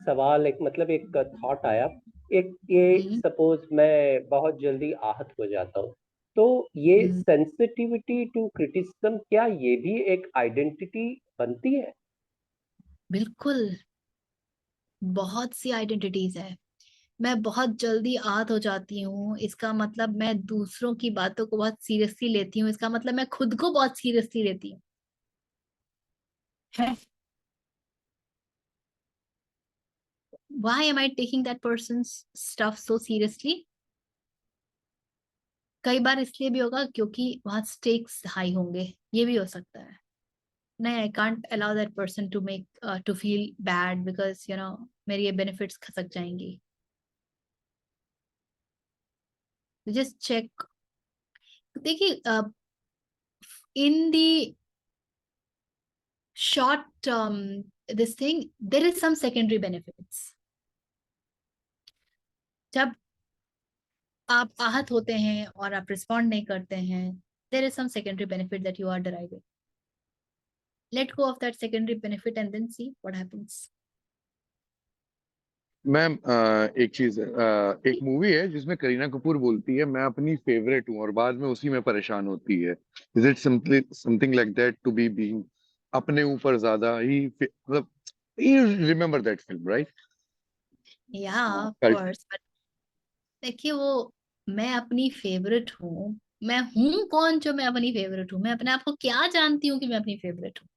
सवाल, एक मतलब एक थॉट आया। एक ये सपोज मैं बहुत जल्दी आहत हो जाता हूँ, तो ये सेंसिटिविटी टू क्रिटिसिज्म, क्या ये भी एक आइडेंटिटी बनती है? बिल्कुल, बहुत सी आइडेंटिटीज है। मैं बहुत जल्दी आहत हो जाती हूँ, इसका मतलब मैं दूसरों की बातों को बहुत सीरियसली लेती हूँ, इसका मतलब मैं खुद को बहुत सीरियसली लेती हूँ। Why am I taking that person's stuff so seriously? कई बार इसलिए भी होगा क्योंकि वहां स्टेक्स हाई होंगे, ये भी हो सकता है। नहीं, I can't allow that person to make to feel bad because मेरी ये बेनिफिट्स खसक जाएंगी। Just check. देखिए, in the short term this thing there is some secondary benefits. जब आप आहत होते हैं और आप रिस्पॉन्ड नहीं करते हैं, there is some secondary benefit that you are deriving. Let go of that secondary benefit and then see what happens. Ma'am एक चीज है, एक मूवी है जिसमें करीना कपूर बोलती है मैं अपनी फेवरेट हूँ और बाद में उसी में परेशान होती है। Is it something like that to be being अपने ऊपर ज्यादा ही मतलब, you remember that film, right? या ऑफ Cult. कोर्स, बट देखिए वो, मैं अपनी फेवरेट हूँ, मैं हूँ कौन जो मैं अपनी फेवरेट हूँ? मैं अपने आप को क्या जानती हूँ कि मैं अपनी फेवरेट हूँ?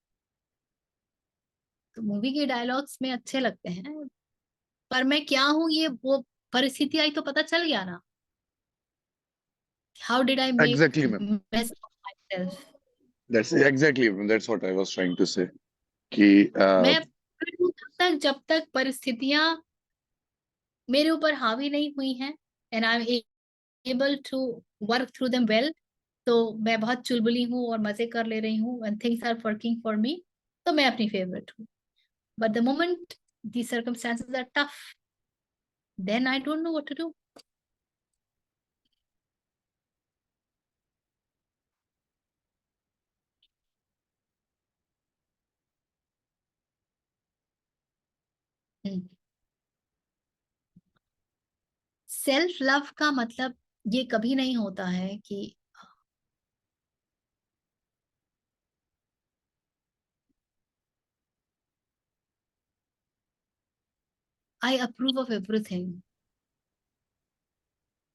तो मूवी के डायलॉग्स में अच्छे लगते हैं, पर मैं क्या हूँ ये वो परिस्थिति आई तो पता चल गया ना। How did I make Exactly, ma'am. Mess of my self? That's what I was trying to say. कि मैं favorite हूँ जब तक परिस्थितियां मेरे ऊपर हावी नहीं हुई हैं, and I am able to work through them well. तो मैं बहुत चुलबुली हूँ और मजे कर ले रही हूँ, and things are working for me, तो मैं अपनी फेवरेट हूँ। But the moment the circumstances are tough, then I don't know what to do. Self love का मतलब ये कभी नहीं होता है कि I approve of everything.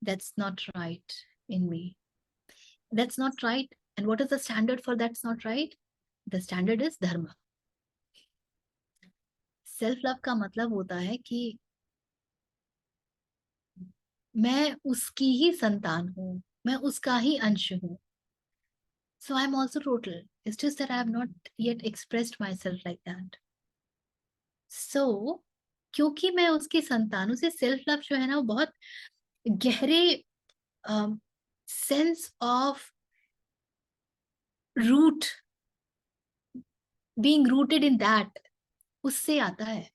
That's not right in me. That's not right. And what is the standard for that's not right? The standard is dharma. Self love का मतलब होता है कि मैं उसकी ही संतान हूँ, मैं उसका ही अंश हूँ। So I'm also total. It's just that I have not yet expressed myself like that. So क्योंकि मैं उसकी संतान हूँ, से सेल्फ लव जो है ना वो बहुत गहरे sense of root, being rooted in that, उससे आता है।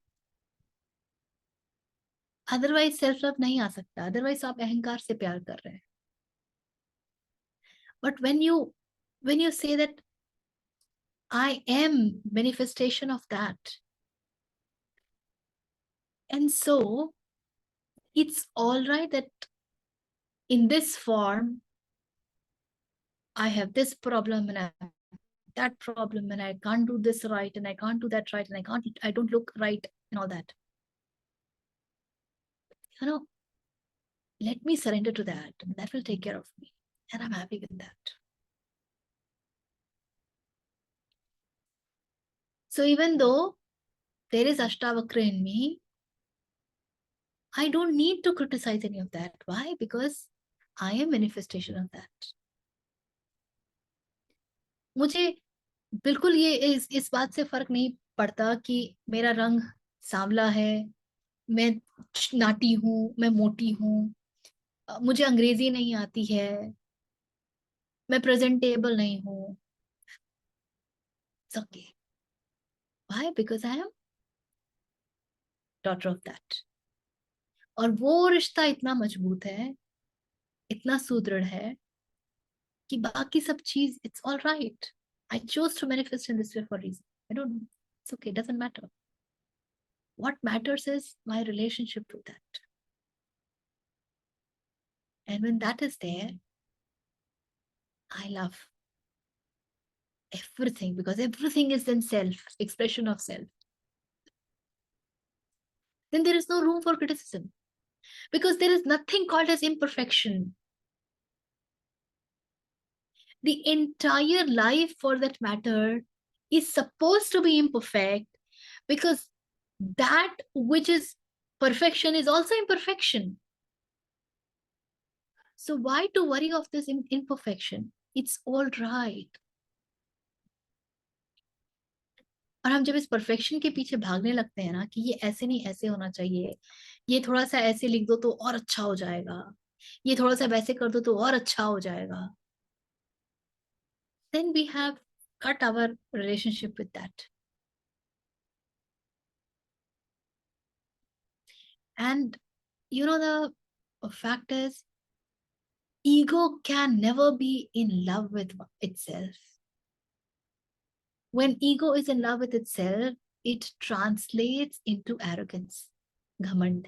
अदरवाइज सेल्फ लव नहीं आ सकता, अदरवाइज आप अहंकार से प्यार कर रहे हैं। But when you say that I am manifestation of that, and so it's all right that in this form I have this problem and I have that problem and I can't do this right and I can't do that right and I don't look right and all that. Let me surrender to that, and that will take care of me, and I'm happy with that. So even though there is Ashtavakra in me, I don't need to criticize any of that. Why? Because I am manifestation of that. मुझे बिल्कुल ये इस बात से फर्क नहीं पड़ता कि मेरा रंग सांवला है, मैं नाटी हूँ, मैं मोटी हूँ, मुझे अंग्रेजी नहीं आती है, मैं प्रेजेंटेबल नहीं हूँ। It's okay. Why? Because I am daughter of that. और वो रिश्ता इतना मजबूत है, इतना सुदृढ़ है कि बाकी सब चीज it's all right. I chose to manifest in this way for a reason. I don't, it's okay, it doesn't matter. What matters is my relationship with that. And when that is there, I love everything, because everything is then self, expression of self. Then there is no room for criticism, because there is nothing called as imperfection. The entire life, for that matter, is supposed to be imperfect, because that which is perfection is also imperfection. So why to worry of this imperfection? It's all right. और हम जब इस perfection के पीछे भागने लगते हैं ना कि ये ऐसे नहीं ऐसे होना चाहिए, ये थोड़ा सा ऐसे लिख दो तो और अच्छा हो जाएगा, ये थोड़ा सा वैसे कर दो तो और अच्छा हो जाएगा, then we have cut our relationship with that. And you know, the fact is, ego can never be in love with itself. When ego is in love with itself, it translates into arrogance, ghamand.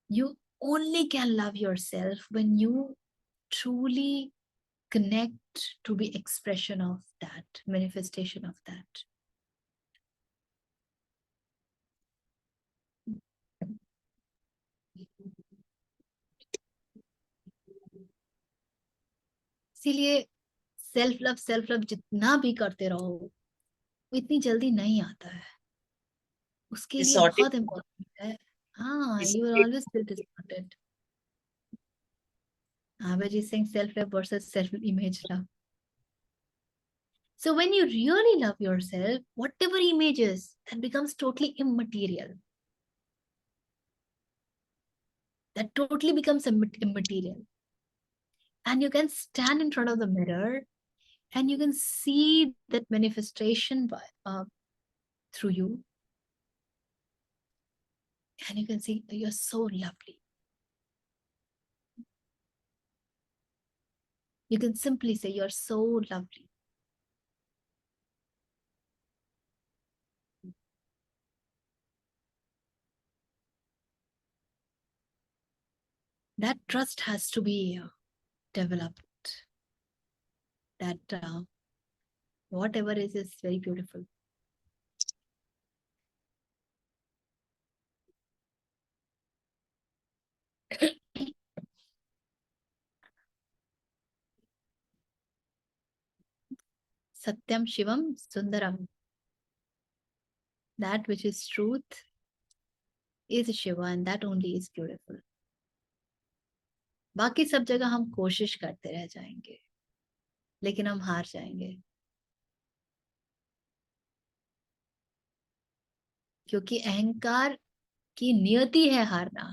You only can love yourself when you truly connect to be expression of that, manifestation of that. इसीलिए self love जितना भी करते रहो, वो इतनी जल्दी नहीं आता है, उसके लिए Distorted. बहुत इम्पोर्टेंट है. हाँ, you will always feel distorted. Abhay is saying self love versus self image love. So when you really love yourself, whatever images, that becomes totally immaterial. That totally becomes immaterial. And you can stand in front of the mirror and you can see that manifestation through you. And you can see you're so lovely. You can simply say you're so lovely. That trust has to be developed. That whatever is very beautiful. Satyam Shivam Sundaram. That which is truth is Shiva, and that only is beautiful. बाकी सब जगह हम कोशिश करते रह जाएंगे, लेकिन हम हार जाएंगे, क्योंकि अहंकार की नियति है हारना.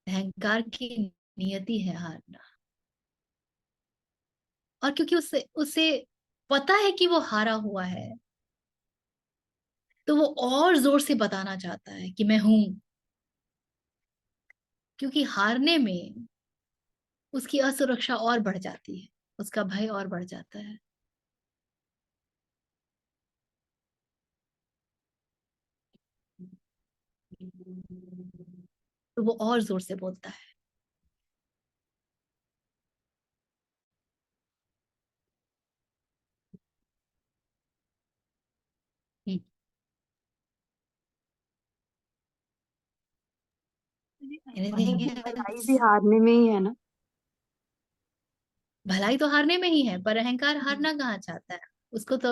अहंकार की नियति है हारना. और क्योंकि उसे पता है कि वो हारा हुआ है, तो वो और जोर से बताना चाहता है कि मैं हूं. क्योंकि हारने में उसकी असुरक्षा और बढ़ जाती है, उसका भय और बढ़ जाता है. तो वो और जोर से बोलता है. भलाई भी हारने में ही है ना. भलाई तो हारने में ही है, पर अहंकार हारना कहाँ चाहता है. उसको तो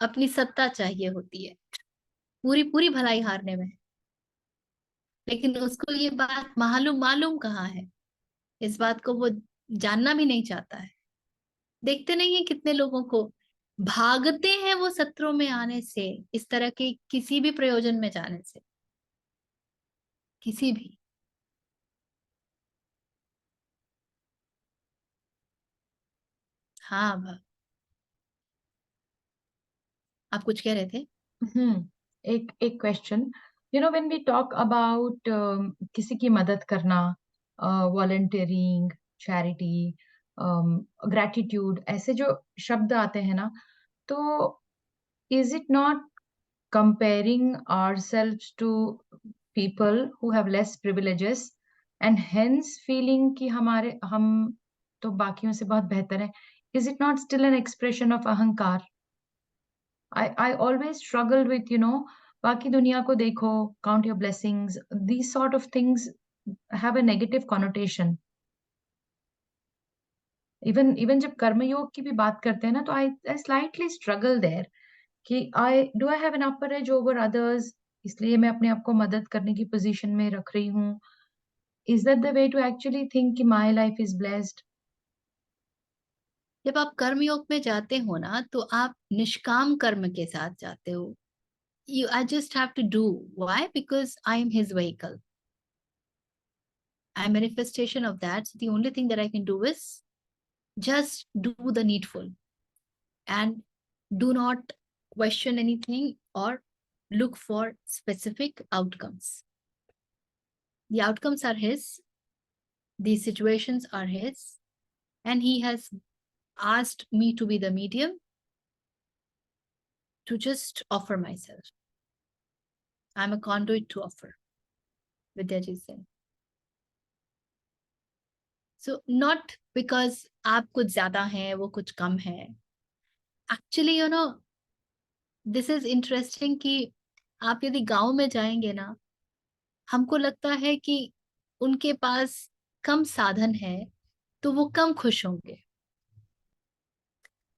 अपनी सत्ता चाहिए होती है. पूरी भलाई हारने में है, लेकिन उसको ये बात मालूम कहाँ है. इस बात को वो जानना भी नहीं चाहता है. देखते नहीं है कितने लोगों को भागते हैं वो सत्रों में आने से, इस तरह के किसी भी प्रयोजन में जाने से, किसी भी. हाँ, आप कुछ कह रहे थे. एक question. When we talk about किसी की मदद करना, वॉलंटियरिंग, चैरिटी, ग्रैटिट्यूड, ऐसे जो शब्द आते हैं ना, तो is it not comparing ourselves to people who have less privileges and hence feeling कि हम तो बाकियों से बहुत बेहतर हैं? Is it not still an expression of अहंकार? I always struggle with, बाकी दुनिया को देखो, count your blessings, these sort of things have a negative connotation. Even जब कर्मयोग की भी बात करते हैं ना, तो I slightly struggle there कि do I have an upper edge over others, इसलिए मैं अपने आप को मदद करने की पोजीशन में रख रही हूँ. Is that the way to actually think कि my life is blessed? जब आप कर्मयोग में जाते हो ना, तो आप निष्काम कर्म के साथ जाते हो. I just have to do. Why? Because I am his vehicle. I am manifestation of that. So the only thing that I can do is just do the needful and do not question anything or look for specific outcomes. The outcomes are his, the situations are his, and he has asked me to be the medium to just offer myself. I'm a conduit to offer. Vidyaji said. So not because आप कुछ ज्यादा हैं, वो कुछ कम है. Actually you know this is interesting कि आप यदि गांव में जाएंगे ना, हमको लगता है कि उनके पास कम साधन है तो वो कम खुश होंगे.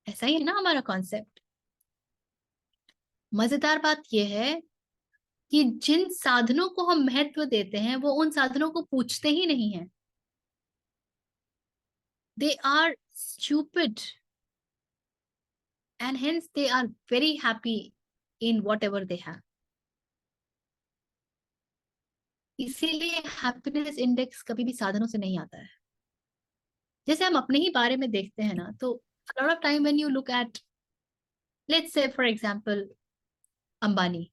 ऐसा ही है ना हमारा कॉन्सेप्ट. मजेदार बात यह है कि जिन साधनों को हम महत्व देते हैं वो उन साधनों को पूछते ही नहीं है. They are stupid and hence they are very happy in whatever they have. इसीलिए हैप्पीनेस इंडेक्स कभी भी साधनों से नहीं आता है. जैसे हम अपने ही बारे में देखते हैं ना, तो a lot of time when you look at, let's say for example, Ambani,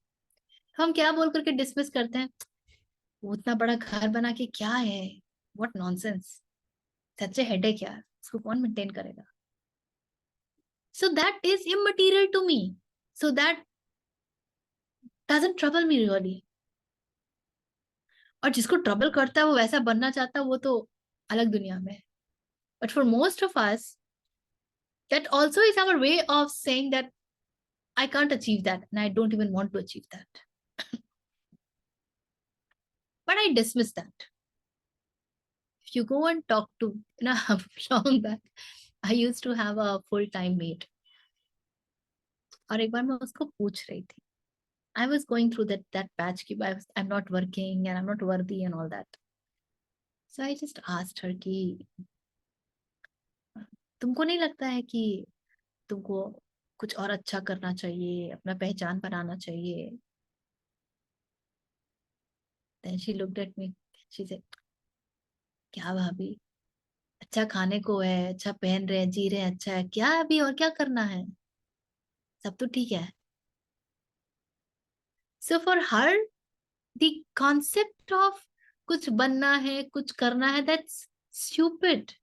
हम क्या बोल करके डिसमिस करते हैं, वो इतना बड़ा घर बना के क्या है, what nonsense, such A headache यार, उसको कौन मेंटेन करेगा. So that is immaterial to me. So that doesn't trouble me really. और जिसको ट्रबल करता है वो वैसा बनना चाहता है, वो तो अलग दुनिया में. But for most of us that also is our way of saying that I can't achieve that and I don't even want to achieve that. But I dismiss that. If you go and talk to, you know, long back I used to have a full-time maid. और एक बार मैं उसको पूछ रही थी, I was going through that patch कि I'm not working and I'm not worthy and all that. So I just asked her कि तुमको नहीं लगता है कि तुमको कुछ और अच्छा करना चाहिए, अपना पहचान बनाना चाहिए? Then she looked at me. She said, क्या भाभी, अच्छा खाने को है, अच्छा पहन रहे हैं, जी रहे हैं, अच्छा है, क्या अभी और क्या करना है, सब तो ठीक है. So for her, the concept of कुछ बनना है, कुछ करना है, that's stupid,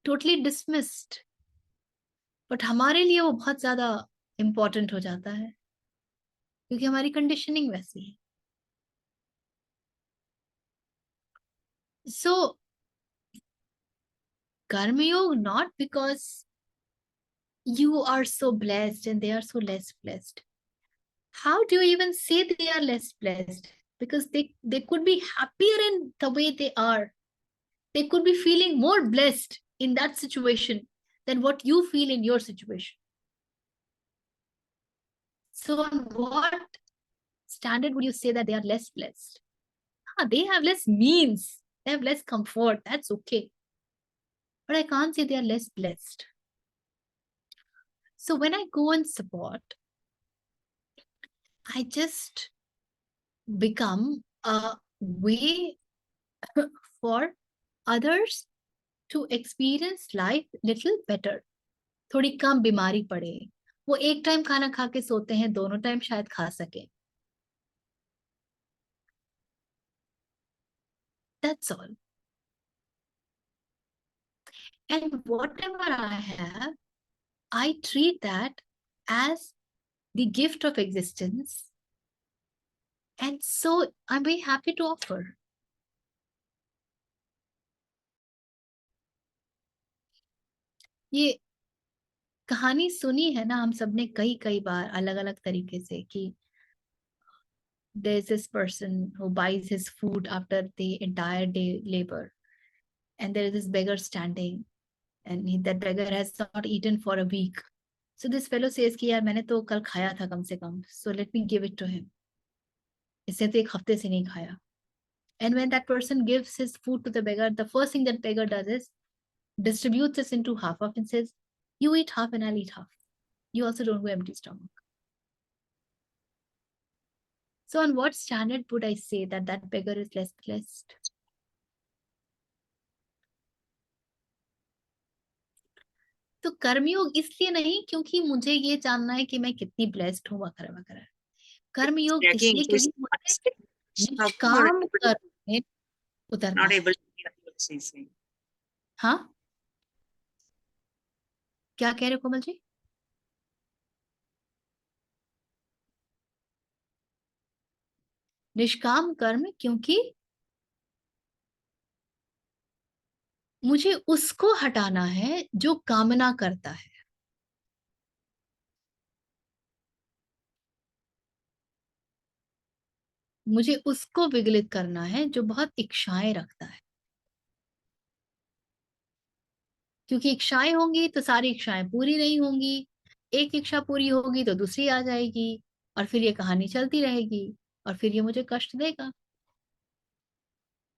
totally dismissed. But हमारे लिए वो बहुत ज्यादा important हो जाता है क्योंकि हमारी कंडीशनिंग वैसी है. So कर्मयोग, not because you are so blessed and they are so less blessed. How do you even say they are less blessed? Because they could be happier in the way they are. They could be feeling more blessed in that situation than what you feel in your situation. So on what standard would you say that they are less blessed? They have less means, they have less comfort, that's okay. But I can't say they are less blessed. So when I go and support, I just become a way for others to experience life little better. थोड़ी कम बीमारी पड़े, वो एक time खाना खा के सोते हैं, दोनों टाइम शायद खा सके. That's all. And whatever I have, I treat that as the gift of existence. And so I'm very happy to offer. ये कहानी सुनी है ना हम सबने कई कई बार अलग अलग तरीके से कि there's this person who buys his food after the entire day labor, and there is this beggar standing, and that beggar has not eaten for a week. So this fellow says कि यार मैंने तो कल खाया था कम से कम, so let me give it to him. इसने तो एक हफ्ते से नहीं खाया. And when that person gives his food to the beggar, the first thing that beggar does is distributes this into half of and says, you eat half and I'll eat half. You also don't go empty stomach. So on what standard would I say that that beggar is less blessed? तो कर्मयोग इसलिए नहीं क्योंकि मुझे ये जानना है कि मैं कितनी ब्लेस्ड हूँ वगैरह वगैरह. कर्मयोग इसलिए क्योंकि मुझे निष्काम कर्म में उतरना Not है. able to hear what she's saying. हाँ, क्या कह रहे हो कोमल जी? निष्काम कर्म क्योंकि मुझे उसको हटाना है जो कामना करता है। मुझे उसको विगलित करना है जो बहुत इच्छाएं रखता है, क्योंकि इच्छाएं होंगी तो सारी इच्छाएं पूरी नहीं होंगी। एक इच्छा पूरी होगी तो दूसरी आ जाएगी, और फिर ये कहानी चलती रहेगी, और फिर ये मुझे कष्ट देगा।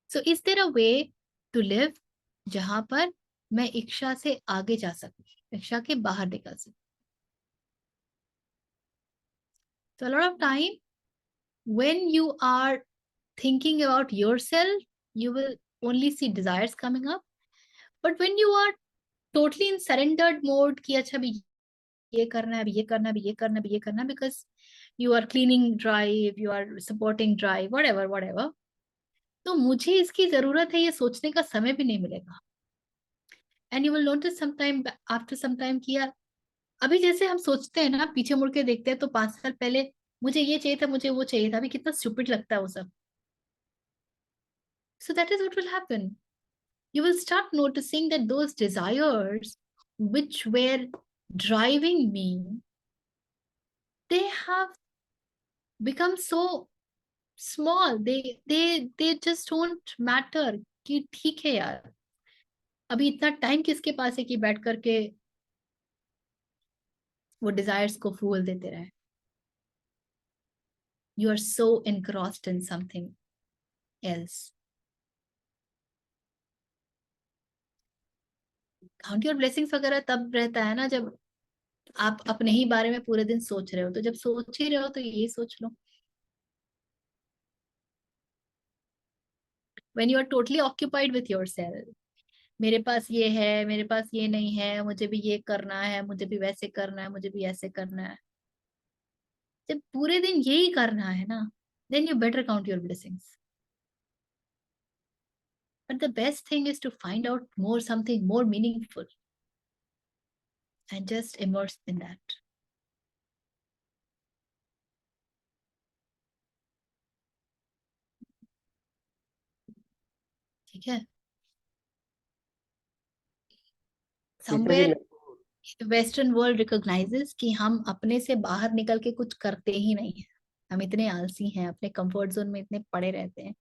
So is there a way to live जहां पर मैं इच्छा से आगे जा सकूं, इच्छा के बाहर निकल सकूं? So a lot of time when you are thinking about yourself, you will only see desires coming up. But when you are totally in surrendered mode कि अच्छा भी ये करना है, अभी ये करना है, अभी ये करना है, अभी ये करना है, because you are cleaning drive, you are supporting drive, whatever whatever, तो मुझे इसकी जरूरत है ये सोचने का समय भी नहीं मिलेगा। And you will notice sometime after some time कि यार अभी जैसे हम सोचते हैं ना, पीछे मुड़ के देखते हैं तो 5 साल पहले मुझे ये चाहिए था, मुझे वो चाहिए था, अभी कितना स्टूपिड लगता है वो सब। So that is what will happen. You will start noticing that those desires which were driving me, they have become so small. They just don't matter. कि ठीक है यार, अभी इतना टाइम किसके पास है कि बैठ करके वो डिजायर्स को फूल देते रहे। You are so engrossed in something else. Count your blessings वगैरह तब रहता है ना जब आप अपने ही बारे में पूरे दिन सोच रहे हो। तो जब सोच ही रहे हो तो यही सोच लो। When you are totally occupied with yourself, मेरे पास ये है, मेरे पास ये नहीं है, मुझे भी ये करना है, मुझे भी वैसे करना है, मुझे भी ऐसे करना है, जब पूरे दिन यही करना है ना, then you better count your blessings. But the best thing is to find out more, something more meaningful, and just immerse in that. ठीक है? टीचर जी Somewhere मेरे को the Western world recognizes कि हम अपने से बाहर निकल के कुछ करते ही नहीं है। हम इतने आलसी हैं, अपने कंफर्ट जोन में इतने पड़े रहते हैं,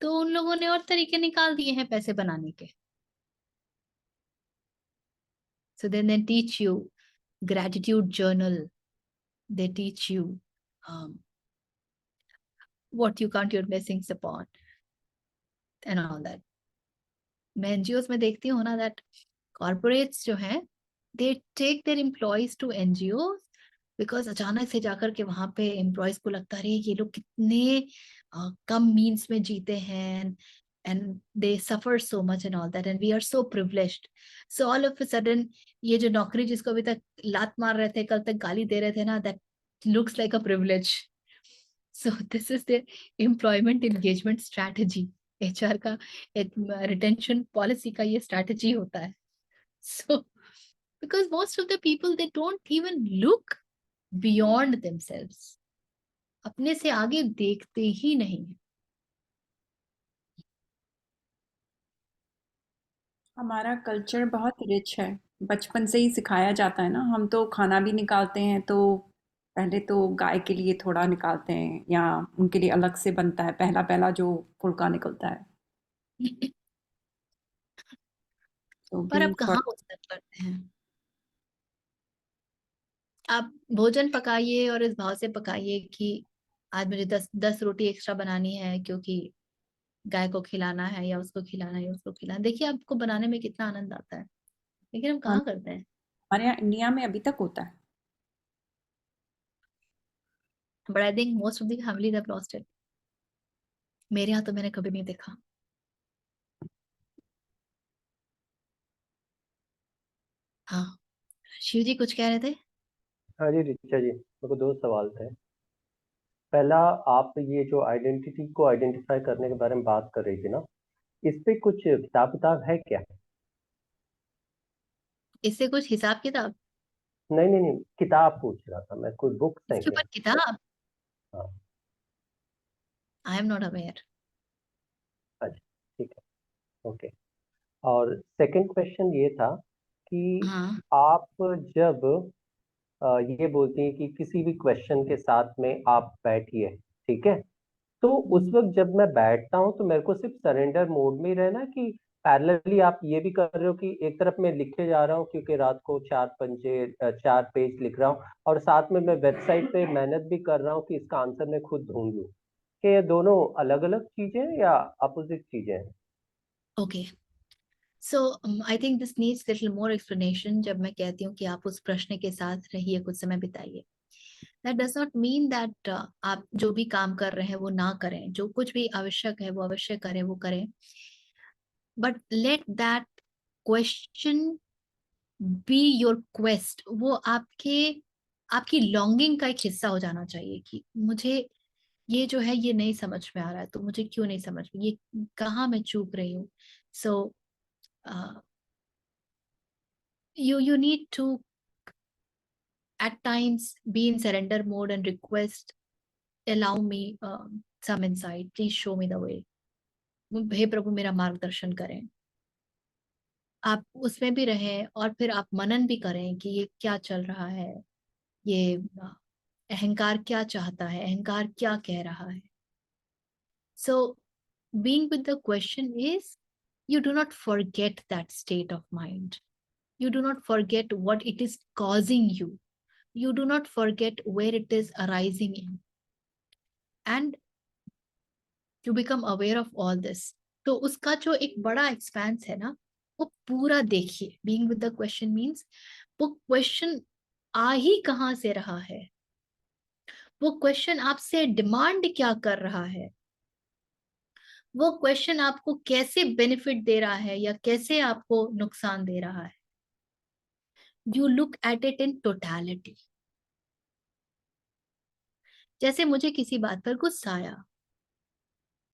तो उन लोगों ने और तरीके निकाल दिए हैं पैसे बनाने के। So then they teach you gratitude journal. They teach you what you count your blessings upon and all that. मैं एनजीओ में देखती हूँ ना दैट कॉर्पोरेट्स जो हैं they take their employees to NGO, because अचानक से जाकर के वहां पे एम्प्लॉयज को लगता है ये लोग कितने कम मीन्स में जीते हैं, and they suffer so much and all that, and we are so privileged. So all of a sudden ये जो नौकरी जिसको अभी तक लात मार रहे थे, कल तक गाली दे रहे थे ना, that looks like a privilege. So this is the employment engagement strategy. HR का रिटेंशन पॉलिसी का ये स्ट्रैटेजी होता है। So because most of the people they don't even look beyond themselves, अपने से आगे देखते ही नहीं है। हमारा कल्चर बहुत रिच है, बचपन से ही सिखाया जाता है ना। हम तो खाना भी निकालते हैं तो पहले तो गाय के लिए थोड़ा निकालते हैं, या उनके लिए अलग से बनता है पहला पहला जो फुलका निकलता है। तो पर अब बीइंग कहाँ वो सब करते हैं। आप भोजन पकाइए और इस भाव से पकाइए कि आज मुझे 10 रोटी एक्स्ट्रा बनानी है क्योंकि गाय को खिलाना है, या उसको खिलाना है, या उसको खिलाना। देखिए आपको बनाने में कितना आनंद आता है, लेकिन हम कहाँ करते हैं। हमारे यहाँ इंडिया में अभी तक होता है। But I think most of the families have lost it. मेरे यहाँ तो मैंने कभी नहीं देखा। हाँ, शिव जी कुछ कह रहे थे। हाँ जी ऋचा जी, मेरे को 2 सवाल थे। पहला, आप ये जो आइडेंटिटी को आइडेंटिफाई करने के बारे में बात कर रही थी ना, इस पे कुछ किताब है क्या? इससे कुछ हिसाब किताब, नहीं नहीं नहीं, किताब पूछ रहा था मैं, कोई बुक्स हैं इसके क्या? ऊपर किताब? हाँ। आई एम नॉट अवेयर। अच्छा, ठीक है, ओके। और सेकंड क्वेश्चन ये था कि हाँ आप जब ये बोलती हैं कि किसी भी क्वेश्चन के साथ में आप बैठिए, ठीक है, तो उस वक्त जब मैं बैठता हूँ तो मेरे को सिर्फ सरेंडर मोड में ही रहना कि पैरेलली आप ये भी कर रहे हो कि एक तरफ मैं लिखते जा रहा हूँ क्योंकि रात को 4 पेज लिख रहा हूँ और साथ में मैं वेबसाइट पे मेहनत भी कर रहा हूँ कि इसका आंसर मैं खुद ढूंढ लूँ, कि ये दोनों अलग अलग चीजें हैं या अपोजिट चीजें हैं? Okay, so I think this needs little more explanation. जब मैं कहती हूँ कि आप उस प्रश्न के साथ रहिए, कुछ समय बिताइए, that does not mean that आप जो भी काम कर रहे हैं वो ना करें, जो कुछ भी आवश्यक है वो अवश्य करें, वो करें, but let that question be your quest. वो आपकी लॉन्गिंग का एक हिस्सा हो जाना चाहिए कि मुझे ये जो है ये नहीं समझ में आ रहा है, तो मुझे क्यों नहीं समझ में, ये कहाँ मैं चूक रही हूँ। सो you need to at times be in surrender mode and request, allow me some insight, please show me the way, हे प्रभु मेरा मार्गदर्शन करें। आप उसमें भी रहें और फिर आप मनन भी करें कि ये क्या चल रहा है, ये अहंकार क्या चाहता है, अहंकार क्या कह रहा है। So being with the question is, you do not forget that state of mind, you do not forget what it is causing you, you do not forget where it is arising in, and you become aware of all this। तो उसका जो एक बड़ा expense है ना, वो पूरा देखिए। Being with the question means वो क्वेश्चन आ ही कहाँ से रहा है, वो क्वेश्चन आपसे डिमांड क्या कर रहा है, वो क्वेश्चन आपको कैसे बेनिफिट दे रहा है या कैसे आपको नुकसान दे रहा है। You look at it in totality. जैसे मुझे किसी बात पर गुस्सा आया,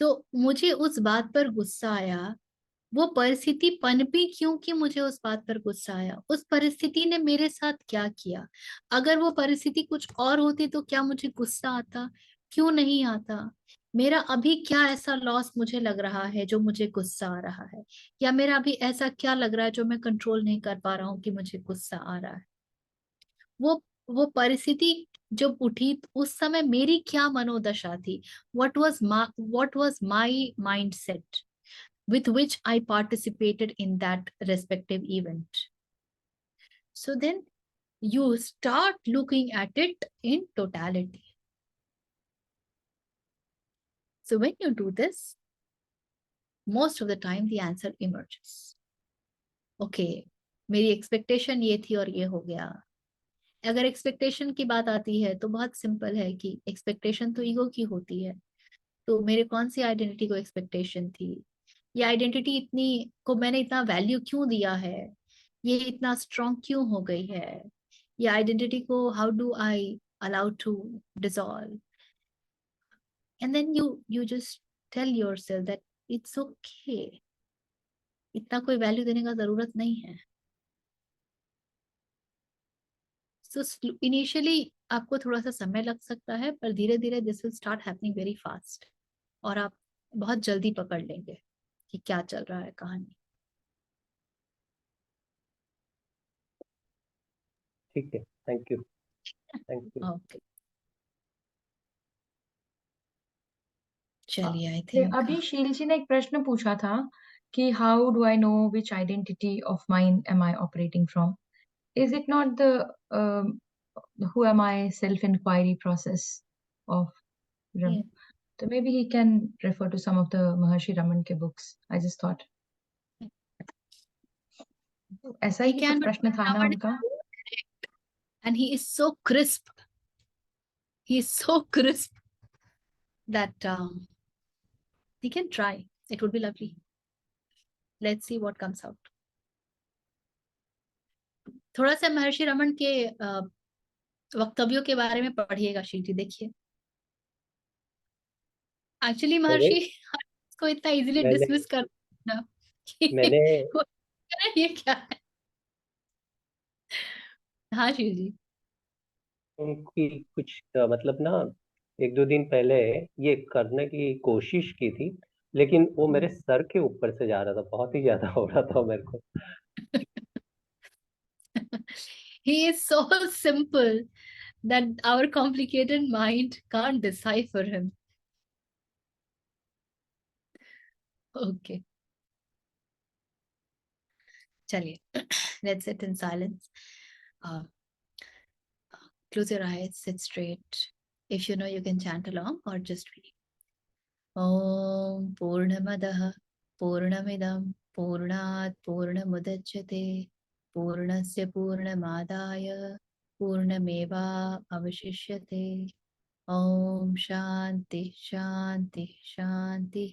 तो मुझे उस बात पर गुस्सा आया, वो परिस्थिति पनपी क्यों कि मुझे उस बात पर गुस्सा आया, उस परिस्थिति ने मेरे साथ क्या किया। अगर वो परिस्थिति कुछ और होती तो क्या मुझे गुस्सा आता, क्यों नहीं आता। मेरा अभी क्या ऐसा लॉस मुझे लग रहा है जो मुझे गुस्सा आ रहा है, या मेरा अभी ऐसा क्या लग रहा है जो मैं कंट्रोल नहीं कर पा रहा हूँ कि मुझे गुस्सा आ रहा है। वो परिस्थिति जब उठी तो उस समय मेरी क्या मनोदशा थी, what was my mindset with which I participated in that respective event. So then you start looking at it in totality. So when you do this, most of the time the answer emerges. Okay, मेरी expectation ये थी और ये हो गया। अगर expectation की बात आती है तो बहुत सिंपल है कि एक्सपेक्टेशन तो ईगो की होती है। तो मेरे कौन सी आइडेंटिटी को एक्सपेक्टेशन थी, ये आइडेंटिटी इतनी को मैंने इतना वैल्यू क्यों दिया है, ये इतना स्ट्रॉन्ग क्यों हो गई है, ये आइडेंटिटी को how do I allow to dissolve. And then you just tell yourself that it's okay, इतना कोई वैल्यू देने का जरूरत नहीं है। सो इनिशियली आपको थोड़ा सा समय लग सकता है, पर धीरे धीरे this will start happening very fast, और आप बहुत जल्दी पकड़ लेंगे कि क्या चल रहा है कहानी। ठीक है, thank you, thank you. Okay, चलिए आई थिंक अभी शील जी ने एक प्रश्न पूछा था कि how do I know which identity of mind am I operating from? Is it not the who am I self-inquiry process of Ram? So maybe he can refer to some of the Maharshi Raman ke books. I just thought. ऐसा he he can, कुछ but प्रश्न था ना Raman is उनका? so correct and he is so crisp, he is so crisp that he can try, it would be lovely, let's see what comes out। थोड़ा सा महर्षि रमन के वक्तव्यों के बारे में पढ़िएगा शील जी, देखिए एक्चुअली मैंने महर्षि को इतना इजीली मैंने डिसमिस कर देना कि मैंने ये क्या है। हाँ शील जी। उनकी कुछ मतलब ना 1-2 दिन पहले ये करने की कोशिश की थी, लेकिन वो मेरे सर के ऊपर से जा रहा था, बहुत ही ज्यादा हो रहा था मेरे को। He is so simple that our complicated mind can't decipher him. Okay, chaliye, let's sit in silence. Uh, close your eyes, sit straight. If you know, you can chant along or just read. Om Purnamadah Purnamidam Purnat Purnamudachyate Purnasya Purnamadaya Purnameva Avashishyate. Om Shanti Shanti Shanti.